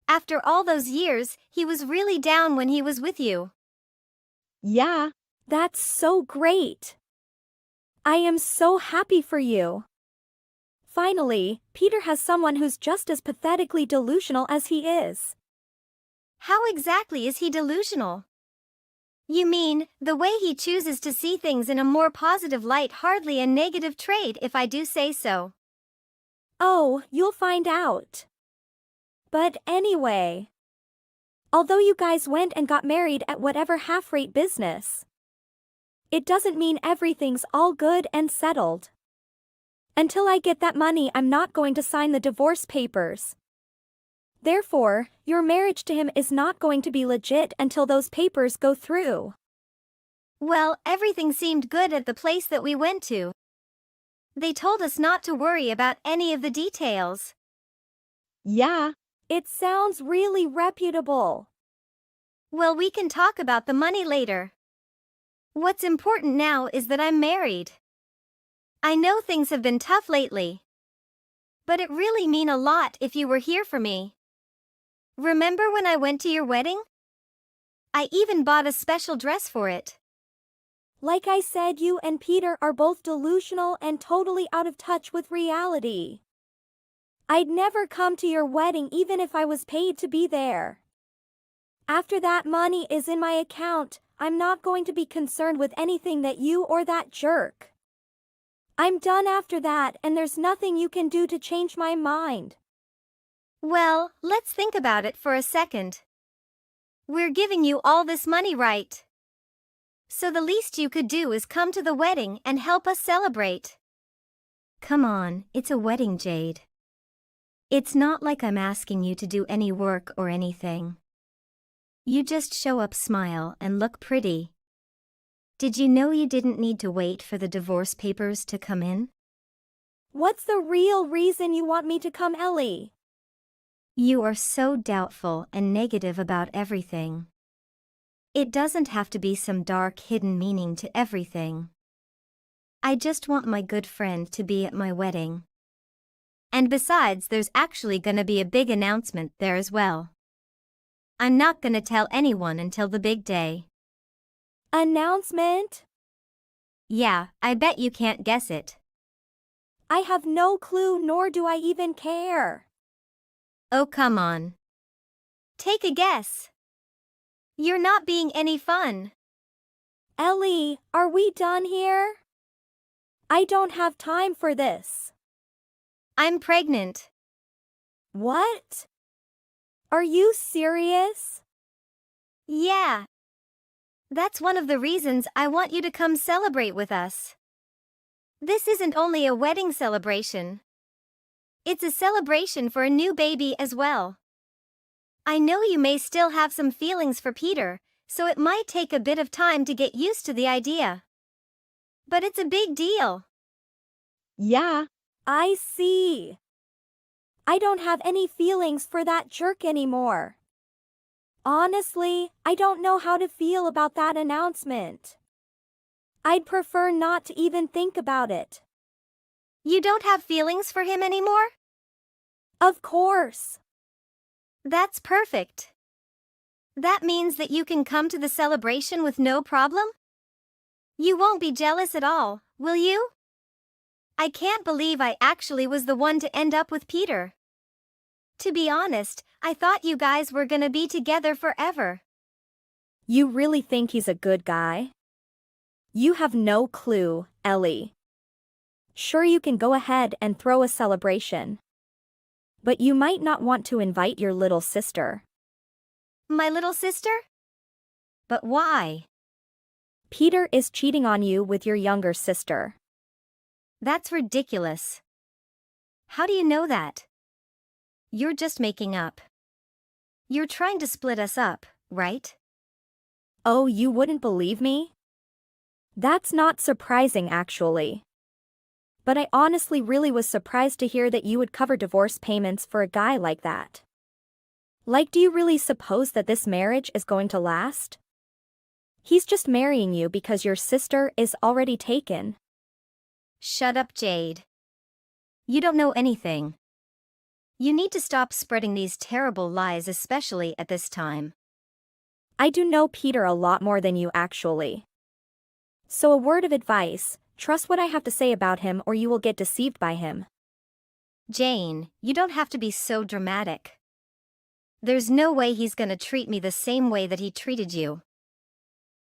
After all those years, he was really down when he was with you. Yeah. That's so great. I am so happy for you. Finally, Peter has someone who's just as pathetically delusional as he is. How exactly is he delusional? You mean, the way he chooses to see things in a more positive light, hardly a negative trait if I do say so. Oh, you'll find out. But anyway, although you guys went and got married at whatever half-rate business, it doesn't mean everything's all good and settled. Until I get that money, I'm not going to sign the divorce papers. Therefore, your marriage to him is not going to be legit until those papers go through. Well, everything seemed good at the place that we went to. They told us not to worry about any of the details. Yeah. It sounds really reputable. Well, we can talk about the money later. What's important now is that I'm married. I know things have been tough lately, but it really mean a lot if you were here for me. Remember when I went to your wedding? I even bought a special dress for it. Like I said, you and Peter are both delusional and totally out of touch with reality. I'd never come to your wedding even if I was paid to be there. After that money is in my account, I'm not going to be concerned with anything that you or that jerk. I'm done after that, and there's nothing you can do to change my mind. Well, let's think about it for a second. We're giving you all this money, right? So the least you could do is come to the wedding and help us celebrate. Come on, it's a wedding, Jade. It's not like I'm asking you to do any work or anything. You just show up, smile, and look pretty. Did you know you didn't need to wait for the divorce papers to come in? What's the real reason you want me to come, Ellie? You are so doubtful and negative about everything. It doesn't have to be some dark hidden meaning to everything. I just want my good friend to be at my wedding. And besides, there's actually gonna be a big announcement there as well. I'm not gonna tell anyone until the big day. Announcement? Yeah, I bet you can't guess it. I have no clue, nor do I even care. Oh, come on. Take a guess. You're not being any fun. Ellie, are we done here? I don't have time for this. I'm pregnant. What? Are you serious? Yeah. That's one of the reasons I want you to come celebrate with us. This isn't only a wedding celebration. It's a celebration for a new baby as well. I know you may still have some feelings for Peter, so it might take a bit of time to get used to the idea. But it's a big deal. Yeah. I see. I don't have any feelings for that jerk anymore. Honestly, I don't know how to feel about that announcement. I'd prefer not to even think about it. You don't have feelings for him anymore? Of course. That's perfect. That means that you can come to the celebration with no problem? You won't be jealous at all, will you? I can't believe I actually was the one to end up with Peter. To be honest, I thought you guys were gonna be together forever. You really think he's a good guy? You have no clue, Ellie. Sure, you can go ahead and throw a celebration. But you might not want to invite your little sister. My little sister? But why? Peter is cheating on you with your younger sister. That's ridiculous. How do you know that? You're just making up. You're trying to split us up, right? Oh, you wouldn't believe me? That's not surprising actually. But I honestly really was surprised to hear that you would cover divorce payments for a guy like that. Like, do you really suppose that this marriage is going to last? He's just marrying you because your sister is already taken. Shut up, Jade. You don't know anything. You need to stop spreading these terrible lies, especially at this time. I do know Peter a lot more than you actually. So a word of advice, trust what I have to say about him or you will get deceived by him. Jane, you don't have to be so dramatic. There's no way he's gonna treat me the same way that he treated you.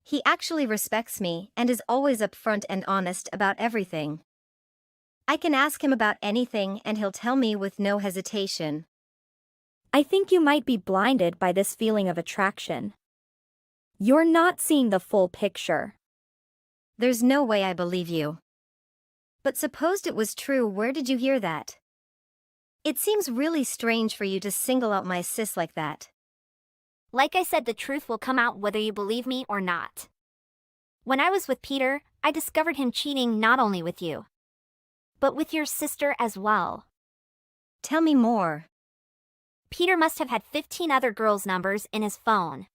He actually respects me and is always upfront and honest about everything. I can ask him about anything and he'll tell me with no hesitation. I think you might be blinded by this feeling of attraction. You're not seeing the full picture. There's no way I believe you. But supposed it was true, where did you hear that? It seems really strange for you to single out my sis like that. Like I said, the truth will come out whether you believe me or not. When I was with Peter, I discovered him cheating not only with you, but with your sister as well. Tell me more. Peter must have had 15 other girls' numbers in his phone.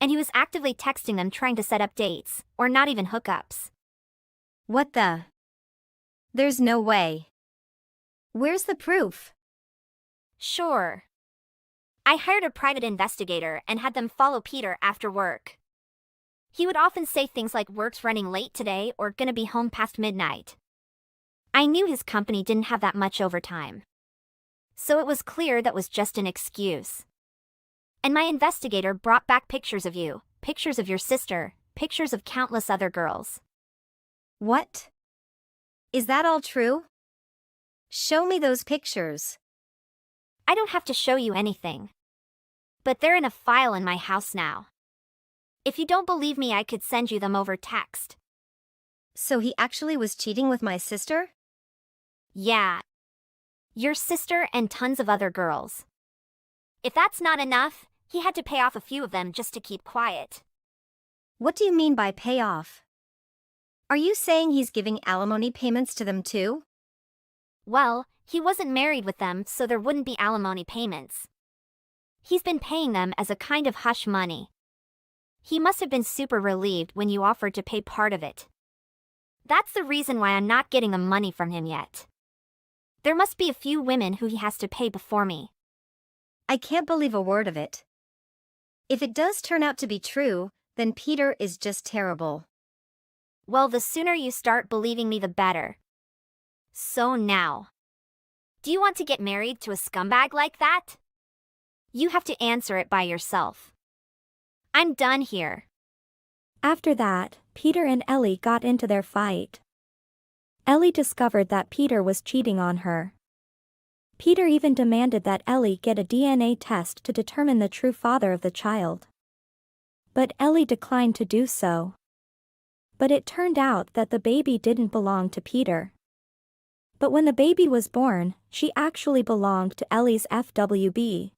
And he was actively texting them trying to set up dates, or not even hookups. What the? There's no way. Where's the proof? Sure. I hired a private investigator and had them follow Peter after work. He would often say things like work's running late today or gonna be home past midnight. I knew his company didn't have that much overtime. So it was clear that was just an excuse. And my investigator brought back pictures of you, pictures of your sister, pictures of countless other girls. What? Is that all true? Show me those pictures. I don't have to show you anything. But they're in a file in my house now. If you don't believe me, I could send you them over text. So he actually was cheating with my sister? Yeah. Your sister and tons of other girls. If that's not enough, he had to pay off a few of them just to keep quiet. What do you mean by pay off? Are you saying he's giving alimony payments to them too? Well, he wasn't married with them, so there wouldn't be alimony payments. He's been paying them as a kind of hush money. He must have been super relieved when you offered to pay part of it. That's the reason why I'm not getting the money from him yet. There must be a few women who he has to pay before me. I can't believe a word of it. If it does turn out to be true, then Peter is just terrible. Well, the sooner you start believing me, the better. So now, do you want to get married to a scumbag like that? You have to answer it by yourself. I'm done here. After that, Peter and Ellie got into their fight. Ellie discovered that Peter was cheating on her. Peter even demanded that Ellie get a DNA test to determine the true father of the child. But Ellie declined to do so. But it turned out that the baby didn't belong to Peter. But when the baby was born, she actually belonged to Ellie's FWB.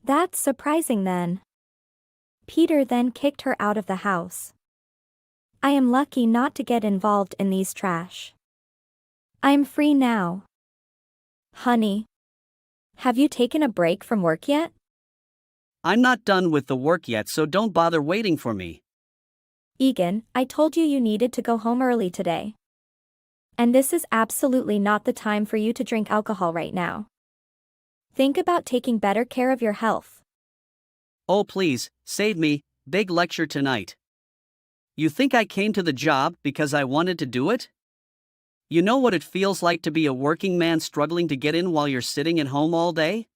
That's surprising then. Peter then kicked her out of the house. I am lucky not to get involved in these trash. I'm free now. Honey, have you taken a break from work yet? I'm not done with the work yet, so don't bother waiting for me. Egan, I told you needed to go home early today. And this is absolutely not the time for you to drink alcohol right now. Think about taking better care of your health. Oh please, save me, big lecture tonight. You think I came to the job because I wanted to do it? You know what it feels like to be a working man struggling to get in while you're sitting at home all day?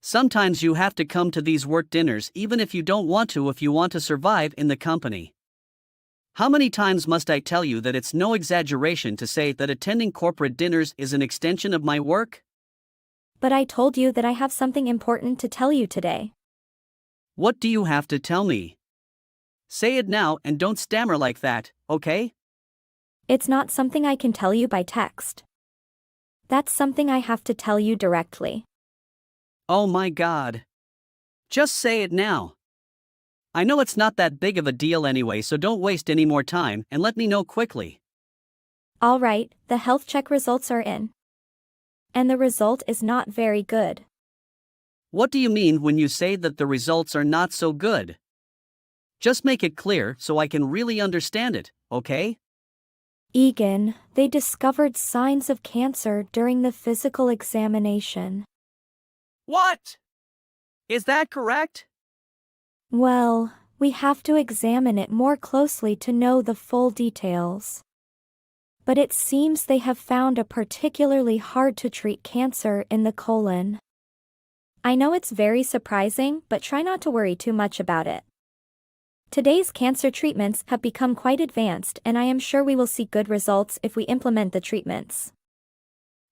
Sometimes you have to come to these work dinners even if you don't want to, if you want to survive in the company. How many times must I tell you that it's no exaggeration to say that attending corporate dinners is an extension of my work? But I told you that I have something important to tell you today. What do you have to tell me? Say it now and don't stammer like that, okay? It's not something I can tell you by text. That's something I have to tell you directly. Oh my god. Just say it now. I know it's not that big of a deal anyway, so don't waste any more time and let me know quickly. All right, the health check results are in. And the result is not very good. What do you mean when you say that the results are not so good? Just make it clear so I can really understand it, okay? Egan, they discovered signs of cancer during the physical examination. What? Is that correct? Well, we have to examine it more closely to know the full details. But it seems they have found a particularly hard-to-treat cancer in the colon. I know it's very surprising, but try not to worry too much about it. Today's cancer treatments have become quite advanced, and I am sure we will see good results if we implement the treatments.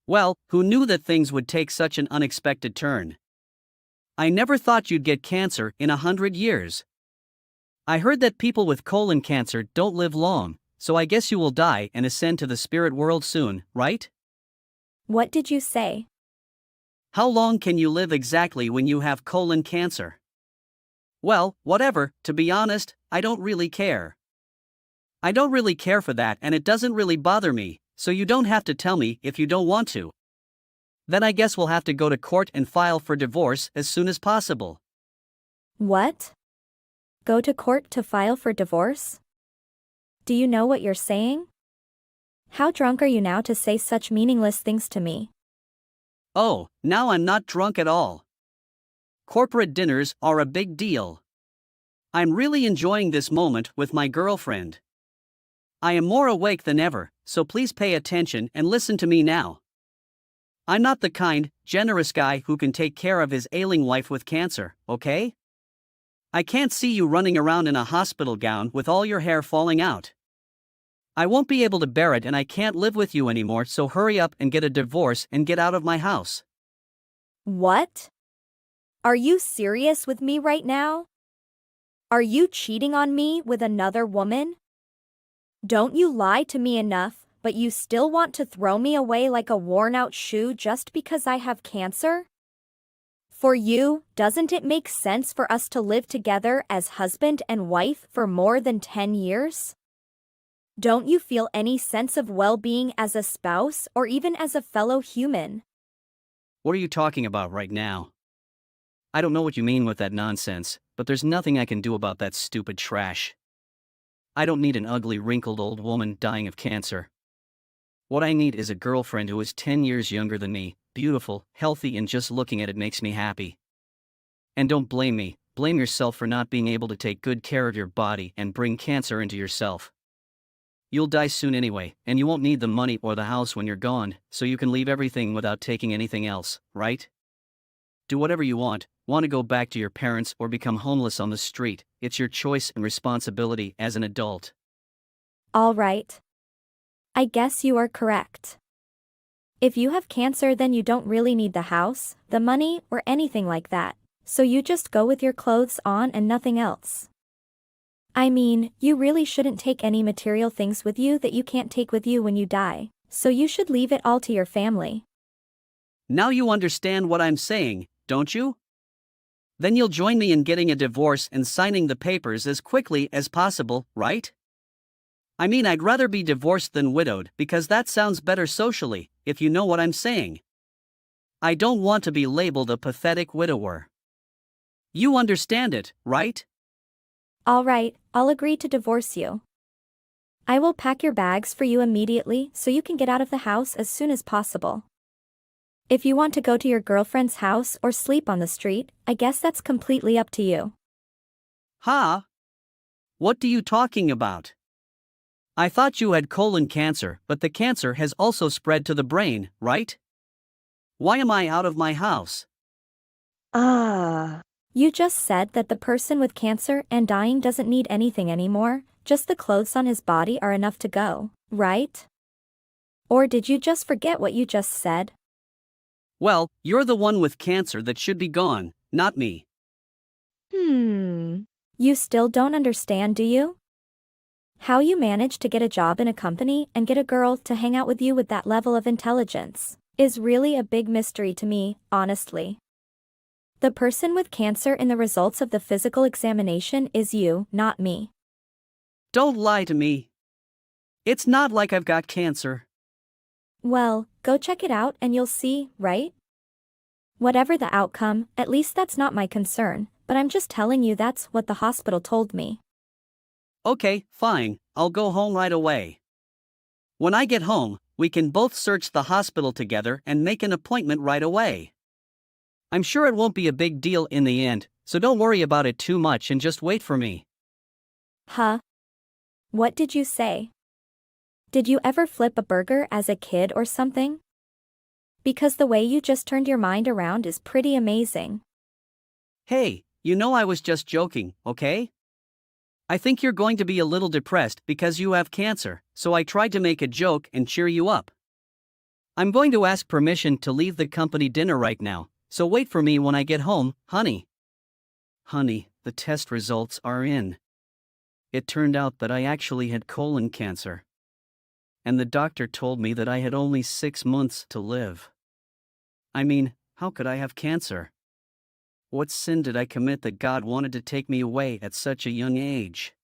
Well, who knew that things would take such an unexpected turn? I never thought you'd get cancer in 100 years. I heard that people with colon cancer don't live long, so I guess you will die and ascend to the spirit world soon, right? What did you say? How long can you live exactly when you have colon cancer? Well, whatever, to be honest, I don't really care. I don't really care for that, and it doesn't really bother me, so you don't have to tell me if you don't want to. Then I guess we'll have to go to court and file for divorce as soon as possible. What? Go to court to file for divorce? Do you know what you're saying? How drunk are you now to say such meaningless things to me? Oh, now I'm not drunk at all. Corporate dinners are a big deal. I'm really enjoying this moment with my girlfriend. I am more awake than ever, so please pay attention and listen to me now. I'm not the kind, generous guy who can take care of his ailing wife with cancer, okay? I can't see you running around in a hospital gown with all your hair falling out. I won't be able to bear it, and I can't live with you anymore, so hurry up and get a divorce and get out of my house. What? Are you serious with me right now? Are you cheating on me with another woman? Don't you lie to me enough, but you still want to throw me away like a worn-out shoe just because I have cancer? For you, doesn't it make sense for us to live together as husband and wife for more than 10 years? Don't you feel any sense of well-being as a spouse or even as a fellow human? What are you talking about right now? I don't know what you mean with that nonsense, but there's nothing I can do about that stupid trash. I don't need an ugly, wrinkled old woman dying of cancer. What I need is a girlfriend who is 10 years younger than me, beautiful, healthy, and just looking at it makes me happy. And don't blame me, blame yourself for not being able to take good care of your body and bring cancer into yourself. You'll die soon anyway, and you won't need the money or the house when you're gone, so you can leave everything without taking anything else, right? Do whatever you want to go back to your parents or become homeless on the street, it's your choice and responsibility as an adult. All right. I guess you are correct. If you have cancer, then you don't really need the house, the money, or anything like that, so you just go with your clothes on and nothing else. I mean, you really shouldn't take any material things with you that you can't take with you when you die, so you should leave it all to your family. Now you understand what I'm saying, don't you? Then you'll join me in getting a divorce and signing the papers as quickly as possible, right? I mean, I'd rather be divorced than widowed because that sounds better socially, if you know what I'm saying. I don't want to be labeled a pathetic widower. You understand it, right? All right, I'll agree to divorce you. I will pack your bags for you immediately so you can get out of the house as soon as possible. If you want to go to your girlfriend's house or sleep on the street, I guess that's completely up to you. Huh? What are you talking about? I thought you had colon cancer, but the cancer has also spread to the brain, right? Why am I out of my house? You just said that the person with cancer and dying doesn't need anything anymore, just the clothes on his body are enough to go, right? Or did you just forget what you just said? Well, you're the one with cancer that should be gone, not me. You still don't understand, do you? How you manage to get a job in a company and get a girl to hang out with you with that level of intelligence? is really a big mystery to me, honestly. The person with cancer in the results of the physical examination is you, not me. Don't lie to me. It's not like I've got cancer. Well, go check it out and you'll see, right? Whatever the outcome, at least that's not my concern, but I'm just telling you that's what the hospital told me. Okay, fine, I'll go home right away. When I get home, we can both search the hospital together and make an appointment right away. I'm sure it won't be a big deal in the end, so don't worry about it too much and just wait for me. Huh? What did you say? Did you ever flip a burger as a kid or something? Because the way you just turned your mind around is pretty amazing. Hey, you know I was just joking, okay? I think you're going to be a little depressed because you have cancer, so I tried to make a joke and cheer you up. I'm going to ask permission to leave the company dinner right now, so wait for me when I get home, honey. Honey, the test results are in. It turned out that I actually had colon cancer. And the doctor told me that I had only 6 months to live. I mean, how could I have cancer? What sin did I commit that God wanted to take me away at such a young age?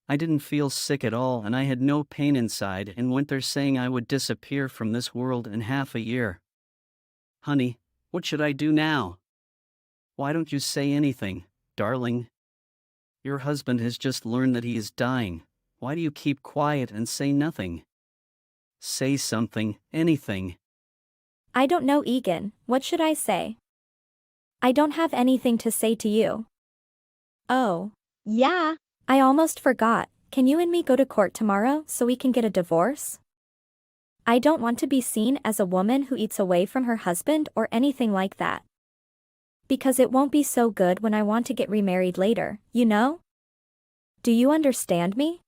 I didn't feel sick at all and I had no pain inside and went there saying I would disappear from this world in half a year. Honey, what should I do now? Why don't you say anything, darling? Your husband has just learned that he is dying. Why do you keep quiet and say nothing? Say something, anything. I don't know, Egan, what should I say? I don't have anything to say to you. Oh, Yeah. I almost forgot. Can you and me go to court tomorrow so we can get a divorce? I don't want to be seen as a woman who eats away from her husband or anything like that. Because it won't be so good when I want to get remarried later, you know? Do you understand me?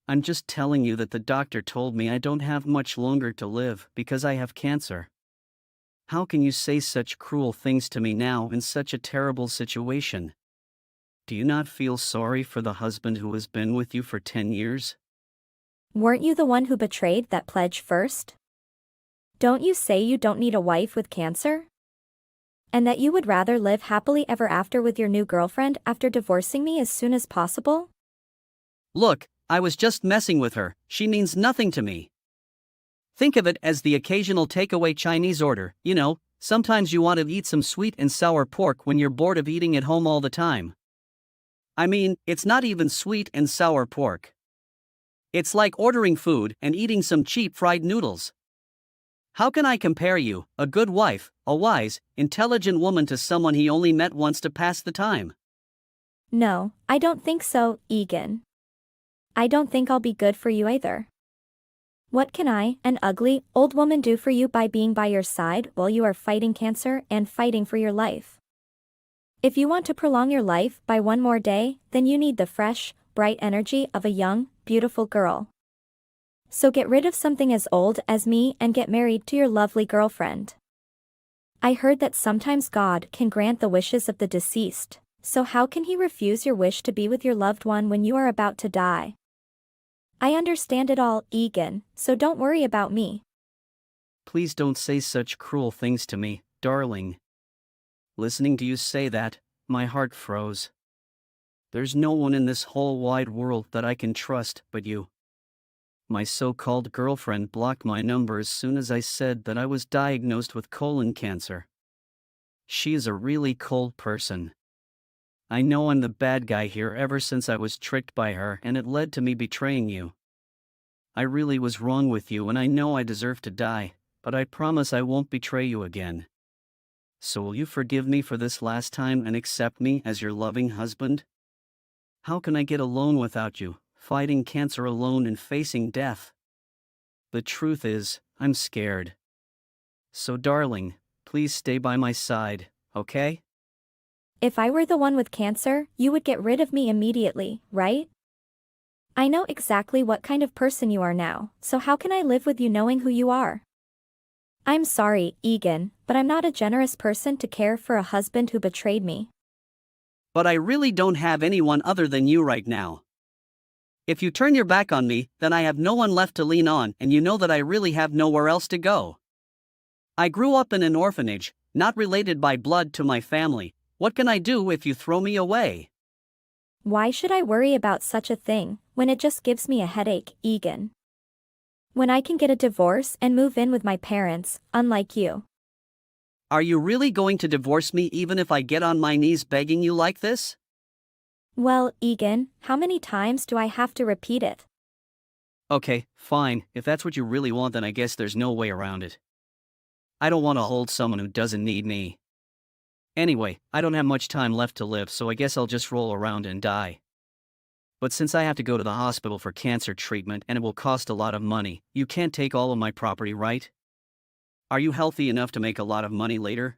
I'm just telling you that the doctor told me I don't have much longer to live because I have cancer. How can you say such cruel things to me now in such a terrible situation? Do you not feel sorry for the husband who has been with you for 10 years? Weren't you the one who betrayed that pledge first? Don't you say you don't need a wife with cancer? And that you would rather live happily ever after with your new girlfriend after divorcing me as soon as possible? Look, I was just messing with her, she means nothing to me. Think of it as the occasional takeaway Chinese order, you know, sometimes you want to eat some sweet and sour pork when you're bored of eating at home all the time. I mean, it's not even sweet and sour pork. It's like ordering food and eating some cheap fried noodles. How can I compare you, a good wife, a wise, intelligent woman, to someone he only met once to pass the time? No, I don't think so, Egan. I don't think I'll be good for you either. What can I, an ugly, old woman, do for you by being by your side while you are fighting cancer and fighting for your life? If you want to prolong your life by one more day, then you need the fresh, bright energy of a young, beautiful girl. So get rid of something as old as me and get married to your lovely girlfriend. I heard that sometimes God can grant the wishes of the deceased, so how can he refuse your wish to be with your loved one when you are about to die? I understand it all, Egan, so don't worry about me. Please don't say such cruel things to me, darling. Listening to you say that, my heart froze. There's no one in this whole wide world that I can trust but you. My so-called girlfriend blocked my number as soon as I said that I was diagnosed with colon cancer. She is a really cold person. I know I'm the bad guy here ever since I was tricked by her and it led to me betraying you. I really was wrong with you and I know I deserve to die, but I promise I won't betray you again. So will you forgive me for this last time and accept me as your loving husband? How can I get alone without you, fighting cancer alone and facing death? The truth is, I'm scared. So darling, please stay by my side, okay? If I were the one with cancer, you would get rid of me immediately, right? I know exactly what kind of person you are now, so how can I live with you knowing who you are? I'm sorry, Egan, but I'm not a generous person to care for a husband who betrayed me. But I really don't have anyone other than you right now. If you turn your back on me, then I have no one left to lean on and you know that I really have nowhere else to go. I grew up in an orphanage, not related by blood to my family. What can I do if you throw me away? Why should I worry about such a thing, when it just gives me a headache, Egan? When I can get a divorce and move in with my parents, unlike you. Are you really going to divorce me even if I get on my knees begging you like this? Well, Egan, how many times do I have to repeat it? Okay, fine, if that's what you really want, then I guess there's no way around it. I don't want to hold someone who doesn't need me. Anyway, I don't have much time left to live, so I guess I'll just roll around and die. But since I have to go to the hospital for cancer treatment and it will cost a lot of money, you can't take all of my property, right? Are you healthy enough to make a lot of money later?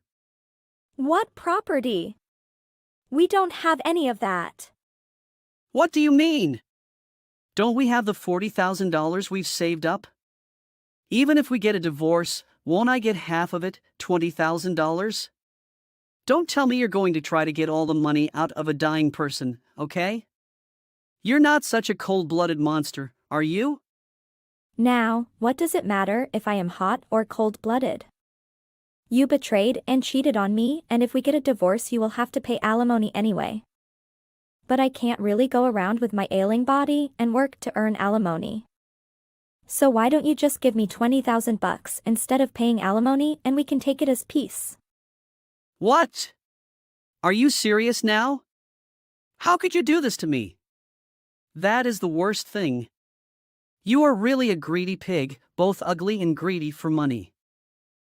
What property? We don't have any of that. What do you mean? Don't we have the $40,000 we've saved up? Even if we get a divorce, won't I get half of it, $20,000? Don't tell me you're going to try to get all the money out of a dying person, okay? You're not such a cold-blooded monster, are you? Now, what does it matter if I am hot or cold-blooded? You betrayed and cheated on me, and if we get a divorce you will have to pay alimony anyway. But I can't really go around with my ailing body and work to earn alimony. So why don't you just give me $20,000 instead of paying alimony and we can take it as peace? What? Are you serious now? How could you do this to me? That is the worst thing. You are really a greedy pig, both ugly and greedy for money.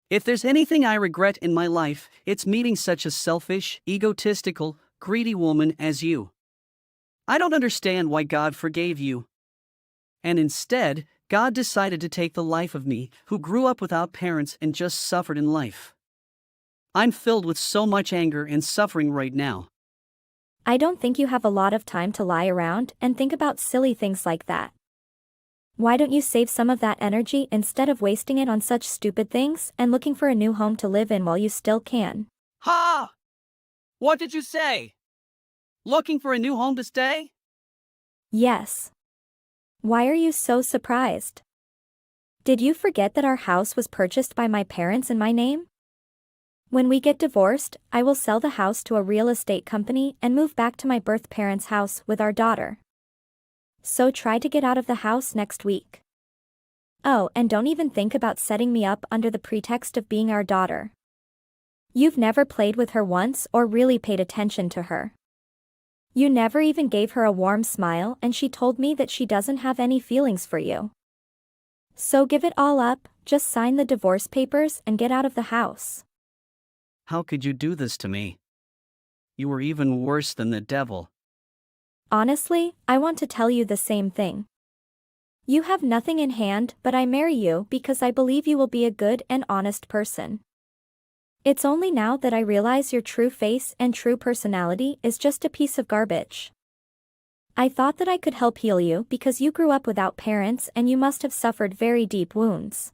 If there's anything I regret in my life, it's meeting such a selfish, egotistical, greedy woman as you. I don't understand why God forgave you. And instead, God decided to take the life of me, who grew up without parents and just suffered in life. I'm filled with so much anger and suffering right now. I don't think you have a lot of time to lie around and think about silly things like that. Why don't you save some of that energy instead of wasting it on such stupid things and looking for a new home to live in while you still can? Ha! What did you say? Looking for a new home to stay? Yes. Why are you so surprised? Did you forget that our house was purchased by my parents in my name? When we get divorced, I will sell the house to a real estate company and move back to my birth parents' house with our daughter. So try to get out of the house next week. Oh, and don't even think about setting me up under the pretext of being our daughter. You've never played with her once or really paid attention to her. You never even gave her a warm smile, and she told me that she doesn't have any feelings for you. So give it all up, just sign the divorce papers and get out of the house. How could you do this to me? You were even worse than the devil. Honestly, I want to tell you the same thing. You have nothing in hand, but I marry you because I believe you will be a good and honest person. It's only now that I realize your true face and true personality is just a piece of garbage. I thought that I could help heal you because you grew up without parents and you must have suffered very deep wounds.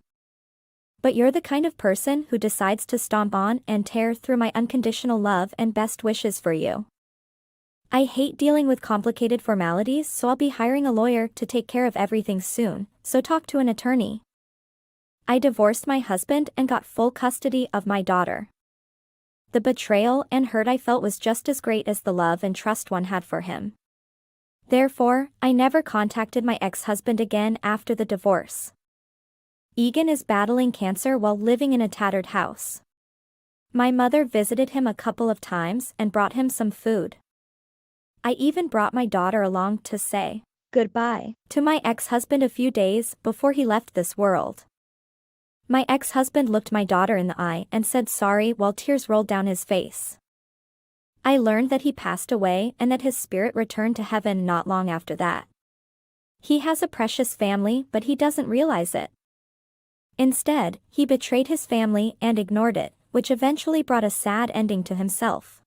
But you're the kind of person who decides to stomp on and tear through my unconditional love and best wishes for you. I hate dealing with complicated formalities, so I'll be hiring a lawyer to take care of everything soon, so talk to an attorney. I divorced my husband and got full custody of my daughter. The betrayal and hurt I felt was just as great as the love and trust one had for him. Therefore, I never contacted my ex-husband again after the divorce. Egan is battling cancer while living in a tattered house. My mother visited him a couple of times and brought him some food. I even brought my daughter along to say Goodbye. to my ex-husband a few days before he left this world. My ex-husband looked my daughter in the eye and said sorry while tears rolled down his face. I learned that he passed away and that his spirit returned to heaven not long after that. He has a precious family, but he doesn't realize it. Instead, he betrayed his family and ignored it, which eventually brought a sad ending to himself.